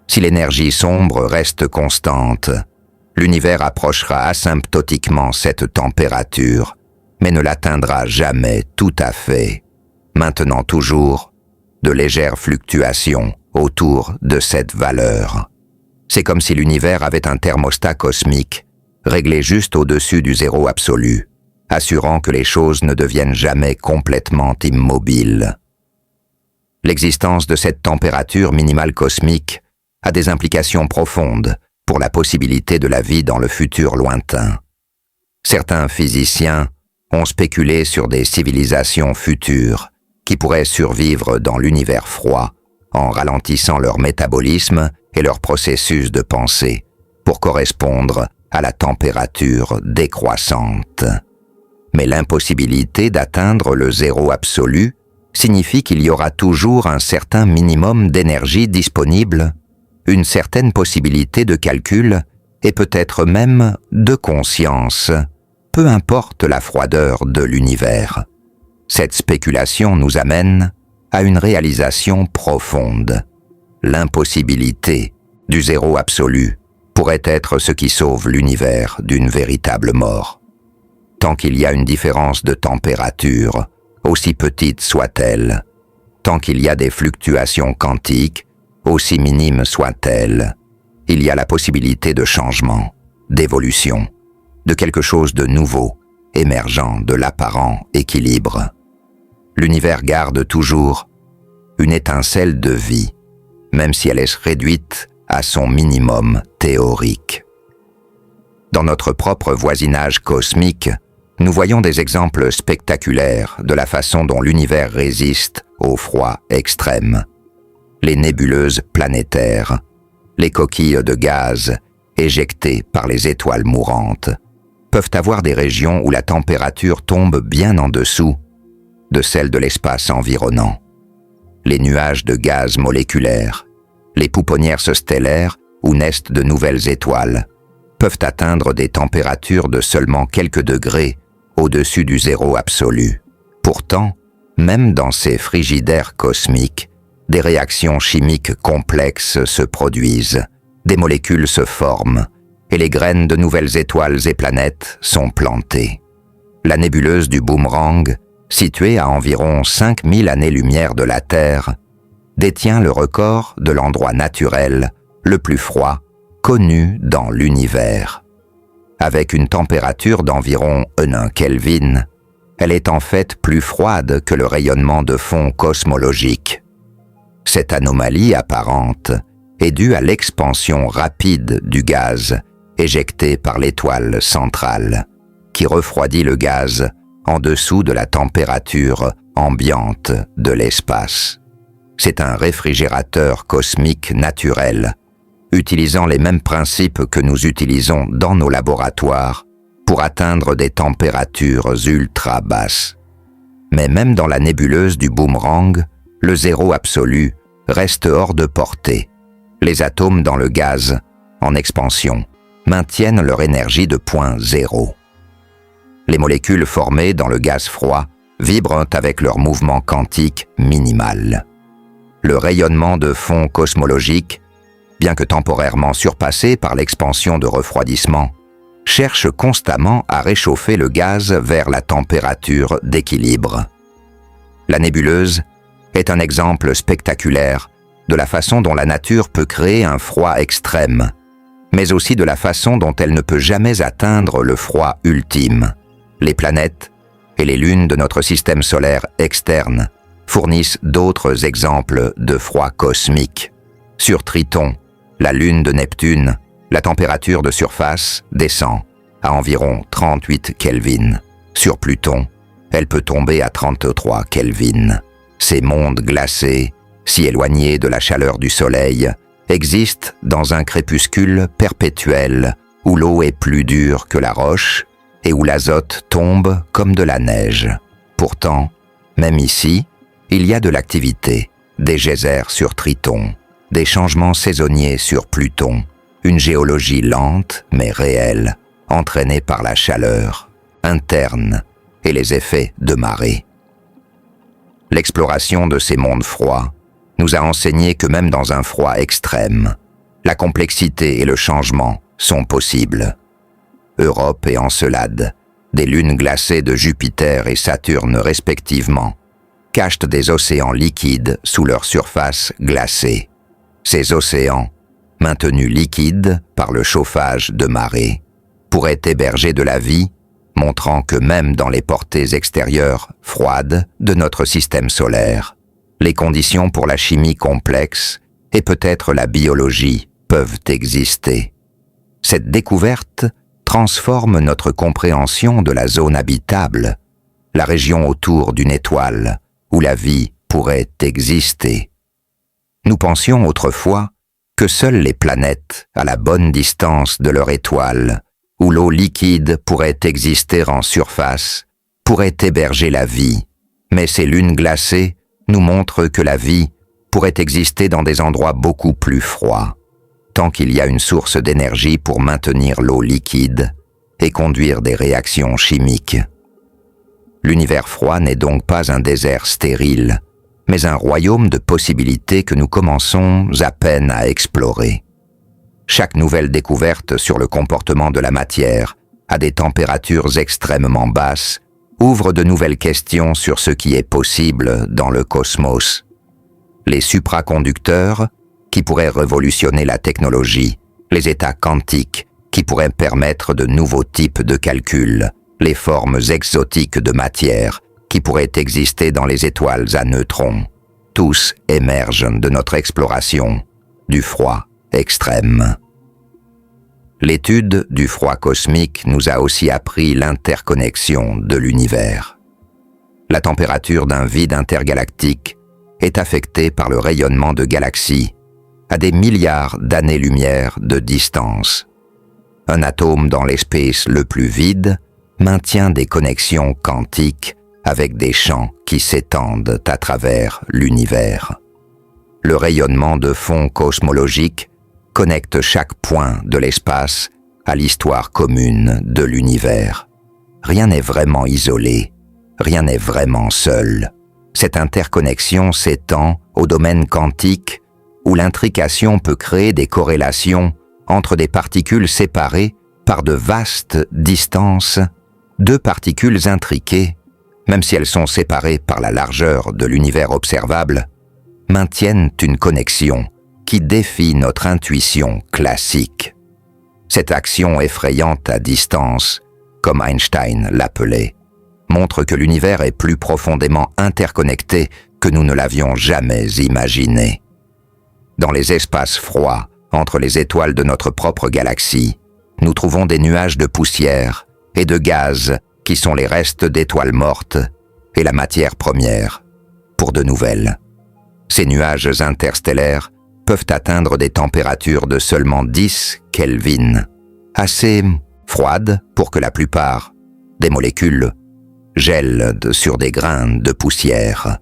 Si l'énergie sombre reste constante, l'univers approchera asymptotiquement cette température, mais ne l'atteindra jamais tout à fait, maintenant toujours de légères fluctuations autour de cette valeur. C'est comme si l'univers avait un thermostat cosmique, réglé juste au-dessus du zéro absolu, assurant que les choses ne deviennent jamais complètement immobiles. L'existence de cette température minimale cosmique a des implications profondes pour la possibilité de la vie dans le futur lointain. Certains physiciens ont spéculé sur des civilisations futures qui pourraient survivre dans l'univers froid en ralentissant leur métabolisme et leur processus de pensée pour correspondre à la température décroissante. Mais l'impossibilité d'atteindre le zéro absolu signifie qu'il y aura toujours un certain minimum d'énergie disponible, une certaine possibilité de calcul et peut-être même de conscience, peu importe la froideur de l'univers. Cette spéculation nous amène à une réalisation profonde. L'impossibilité du zéro absolu pourrait être ce qui sauve l'univers d'une véritable mort. Tant qu'il y a une différence de température, aussi petite soit-elle, tant qu'il y a des fluctuations quantiques, aussi minimes soient-elles, il y a la possibilité de changement, d'évolution, de quelque chose de nouveau, émergeant de l'apparent équilibre. L'univers garde toujours une étincelle de vie, même si elle est réduite à son minimum théorique. Dans notre propre voisinage cosmique, nous voyons des exemples spectaculaires de la façon dont l'univers résiste au froid extrême. Les nébuleuses planétaires, les coquilles de gaz éjectées par les étoiles mourantes, peuvent avoir des régions où la température tombe bien en dessous de celle de l'espace environnant. Les nuages de gaz moléculaires, les pouponnières stellaires où naissent de nouvelles étoiles, peuvent atteindre des températures de seulement quelques degrés au-dessus du zéro absolu. Pourtant, même dans ces frigidaires cosmiques, des réactions chimiques complexes se produisent, des molécules se forment, et les graines de nouvelles étoiles et planètes sont plantées. La nébuleuse du Boomerang, située à environ 5000 années-lumière de la Terre, détient le record de l'endroit naturel le plus froid connu dans l'univers. Avec une température d'environ 1 Kelvin, elle est en fait plus froide que le rayonnement de fond cosmologique. Cette anomalie apparente est due à l'expansion rapide du gaz éjecté par l'étoile centrale, qui refroidit le gaz en dessous de la température ambiante de l'espace. C'est un réfrigérateur cosmique naturel, utilisant les mêmes principes que nous utilisons dans nos laboratoires pour atteindre des températures ultra basses. Mais même dans la nébuleuse du Boomerang, le zéro absolu reste hors de portée. Les atomes dans le gaz, en expansion, maintiennent leur énergie de point zéro. Les molécules formées dans le gaz froid vibrent avec leur mouvement quantique minimal. Le rayonnement de fond cosmologique, bien que temporairement surpassé par l'expansion de refroidissement, cherche constamment à réchauffer le gaz vers la température d'équilibre. La nébuleuse est un exemple spectaculaire de la façon dont la nature peut créer un froid extrême, mais aussi de la façon dont elle ne peut jamais atteindre le froid ultime. Les planètes et les lunes de notre système solaire externe fournissent d'autres exemples de froid cosmique. Sur Triton, la lune de Neptune, la température de surface descend à environ 38 Kelvin. Sur Pluton, elle peut tomber à 33 Kelvin. Ces mondes glacés, si éloignés de la chaleur du Soleil, existent dans un crépuscule perpétuel où l'eau est plus dure que la roche et où l'azote tombe comme de la neige. Pourtant, même ici, il y a de l'activité, des geysers sur Triton, des changements saisonniers sur Pluton, une géologie lente mais réelle, entraînée par la chaleur interne et les effets de marée. L'exploration de ces mondes froids nous a enseigné que même dans un froid extrême, la complexité et le changement sont possibles. Europe et Encelade, des lunes glacées de Jupiter et Saturne respectivement, cachent des océans liquides sous leur surface glacée. Ces océans, maintenus liquides par le chauffage de marée, pourraient héberger de la vie, montrant que même dans les portées extérieures froides de notre système solaire, les conditions pour la chimie complexe et peut-être la biologie peuvent exister. Cette découverte transforme notre compréhension de la zone habitable, la région autour d'une étoile où la vie pourrait exister. Nous pensions autrefois que seules les planètes, à la bonne distance de leur étoile, où l'eau liquide pourrait exister en surface, pourraient héberger la vie, mais ces lunes glacées nous montrent que la vie pourrait exister dans des endroits beaucoup plus froids, tant qu'il y a une source d'énergie pour maintenir l'eau liquide et conduire des réactions chimiques. L'univers froid n'est donc pas un désert stérile, mais un royaume de possibilités que nous commençons à peine à explorer. Chaque nouvelle découverte sur le comportement de la matière à des températures extrêmement basses ouvre de nouvelles questions sur ce qui est possible dans le cosmos. Les supraconducteurs, qui pourraient révolutionner la technologie, les états quantiques, qui pourraient permettre de nouveaux types de calculs, les formes exotiques de matière, qui pourraient exister dans les étoiles à neutrons, tous émergent de notre exploration du froid extrême. L'étude du froid cosmique nous a aussi appris l'interconnexion de l'univers. La température d'un vide intergalactique est affectée par le rayonnement de galaxies à des milliards d'années-lumière de distance. Un atome dans l'espace le plus vide maintient des connexions quantiques avec des champs qui s'étendent à travers l'univers. Le rayonnement de fond cosmologique connecte chaque point de l'espace à l'histoire commune de l'univers. Rien n'est vraiment isolé, rien n'est vraiment seul. Cette interconnexion s'étend au domaine quantique où l'intrication peut créer des corrélations entre des particules séparées par de vastes distances. Deux particules intriquées, même si elles sont séparées par la largeur de l'univers observable, maintiennent une connexion qui défie notre intuition classique. Cette action effrayante à distance, comme Einstein l'appelait, montre que l'univers est plus profondément interconnecté que nous ne l'avions jamais imaginé. Dans les espaces froids, entre les étoiles de notre propre galaxie, nous trouvons des nuages de poussière et de gaz qui sont les restes d'étoiles mortes et la matière première pour de nouvelles. Ces nuages interstellaires peuvent atteindre des températures de seulement 10 Kelvin, assez froides pour que la plupart des molécules gèlent sur des grains de poussière.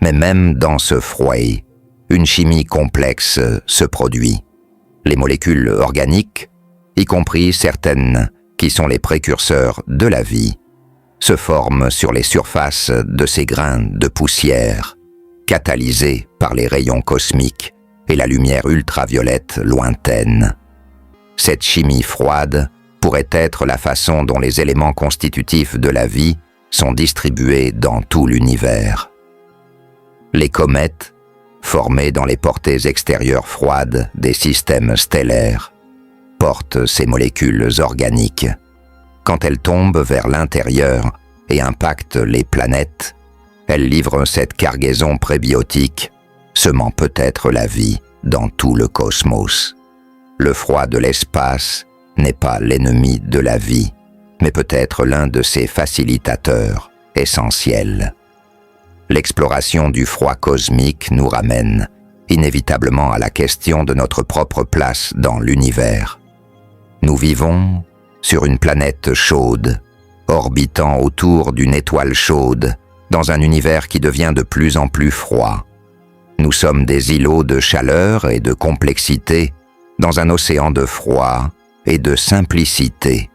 Mais même dans ce froid, une chimie complexe se produit. Les molécules organiques, y compris certaines qui sont les précurseurs de la vie, se forment sur les surfaces de ces grains de poussière, catalysés par les rayons cosmiques et la lumière ultraviolette lointaine. Cette chimie froide pourrait être la façon dont les éléments constitutifs de la vie sont distribués dans tout l'univers. Les comètes, formées dans les portées extérieures froides des systèmes stellaires, portent ces molécules organiques. Quand elles tombent vers l'intérieur et impactent les planètes, elles livrent cette cargaison prébiotique, semant peut-être la vie dans tout le cosmos. Le froid de l'espace n'est pas l'ennemi de la vie, mais peut-être l'un de ses facilitateurs essentiels. L'exploration du froid cosmique nous ramène inévitablement à la question de notre propre place dans l'univers. Nous vivons sur une planète chaude, orbitant autour d'une étoile chaude, dans un univers qui devient de plus en plus froid. Nous sommes des îlots de chaleur et de complexité dans un océan de froid et de simplicité.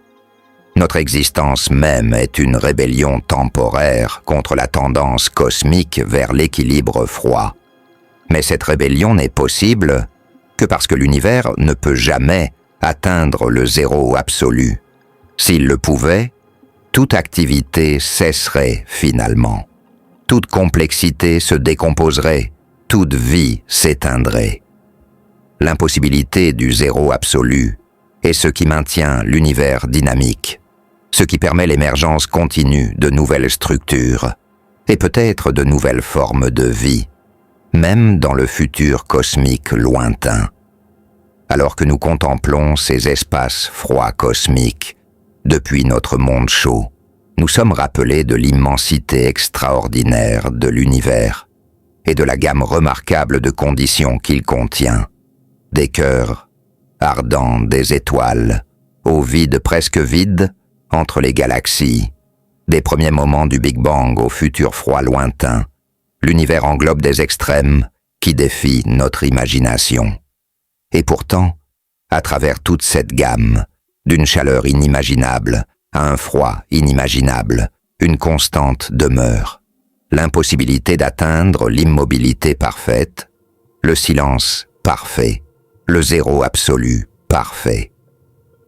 Notre existence même est une rébellion temporaire contre la tendance cosmique vers l'équilibre froid. Mais cette rébellion n'est possible que parce que l'univers ne peut jamais atteindre le zéro absolu. S'il le pouvait, toute activité cesserait finalement. Toute complexité se décomposerait, toute vie s'éteindrait. L'impossibilité du zéro absolu est ce qui maintient l'univers dynamique, ce qui permet l'émergence continue de nouvelles structures et peut-être de nouvelles formes de vie. même dans le futur cosmique lointain. Alors que nous contemplons ces espaces froids cosmiques, depuis notre monde chaud, nous sommes rappelés de l'immensité extraordinaire de l'univers et de la gamme remarquable de conditions qu'il contient. Des cœurs ardents, des étoiles, au vide presque vide, entre les galaxies, des premiers moments du Big Bang au futur froid lointain, l'univers englobe des extrêmes qui défient notre imagination. Et pourtant, à travers toute cette gamme, d'une chaleur inimaginable à un froid inimaginable, une constante demeure. L'impossibilité d'atteindre l'immobilité parfaite, le silence parfait, le zéro absolu parfait.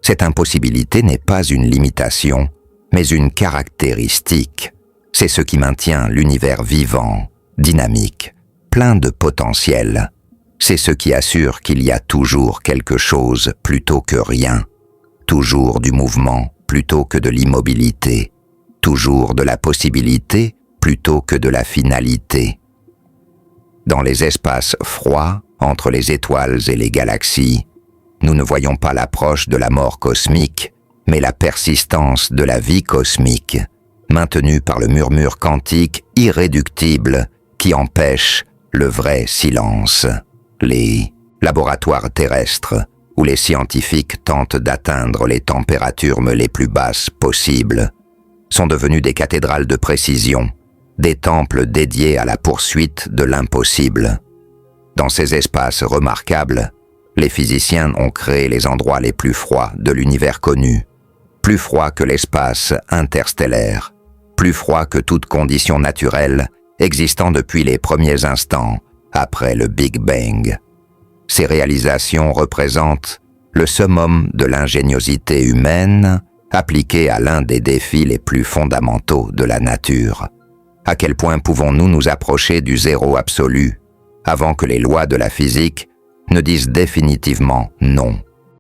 Cette impossibilité n'est pas une limitation, mais une caractéristique. C'est ce qui maintient l'univers vivant, dynamique, plein de potentiel. C'est ce qui assure qu'il y a toujours quelque chose plutôt que rien, toujours du mouvement plutôt que de l'immobilité, toujours de la possibilité plutôt que de la finalité. Dans les espaces froids, entre les étoiles et les galaxies, nous ne voyons pas l'approche de la mort cosmique, mais la persistance de la vie cosmique, maintenue par le murmure quantique irréductible qui empêche le vrai silence. Les laboratoires terrestres, où les scientifiques tentent d'atteindre les températures les plus basses possibles, sont devenus des cathédrales de précision, des temples dédiés à la poursuite de l'impossible. Dans ces espaces remarquables, les physiciens ont créé les endroits les plus froids de l'univers connu, plus froids que l'espace interstellaire, plus froids que toute condition naturelle existant depuis les premiers instants après le Big Bang. Ces réalisations représentent le summum de l'ingéniosité humaine appliquée à l'un des défis les plus fondamentaux de la nature. À quel point pouvons-nous nous approcher du zéro absolu avant que les lois de la physique ne disent définitivement non?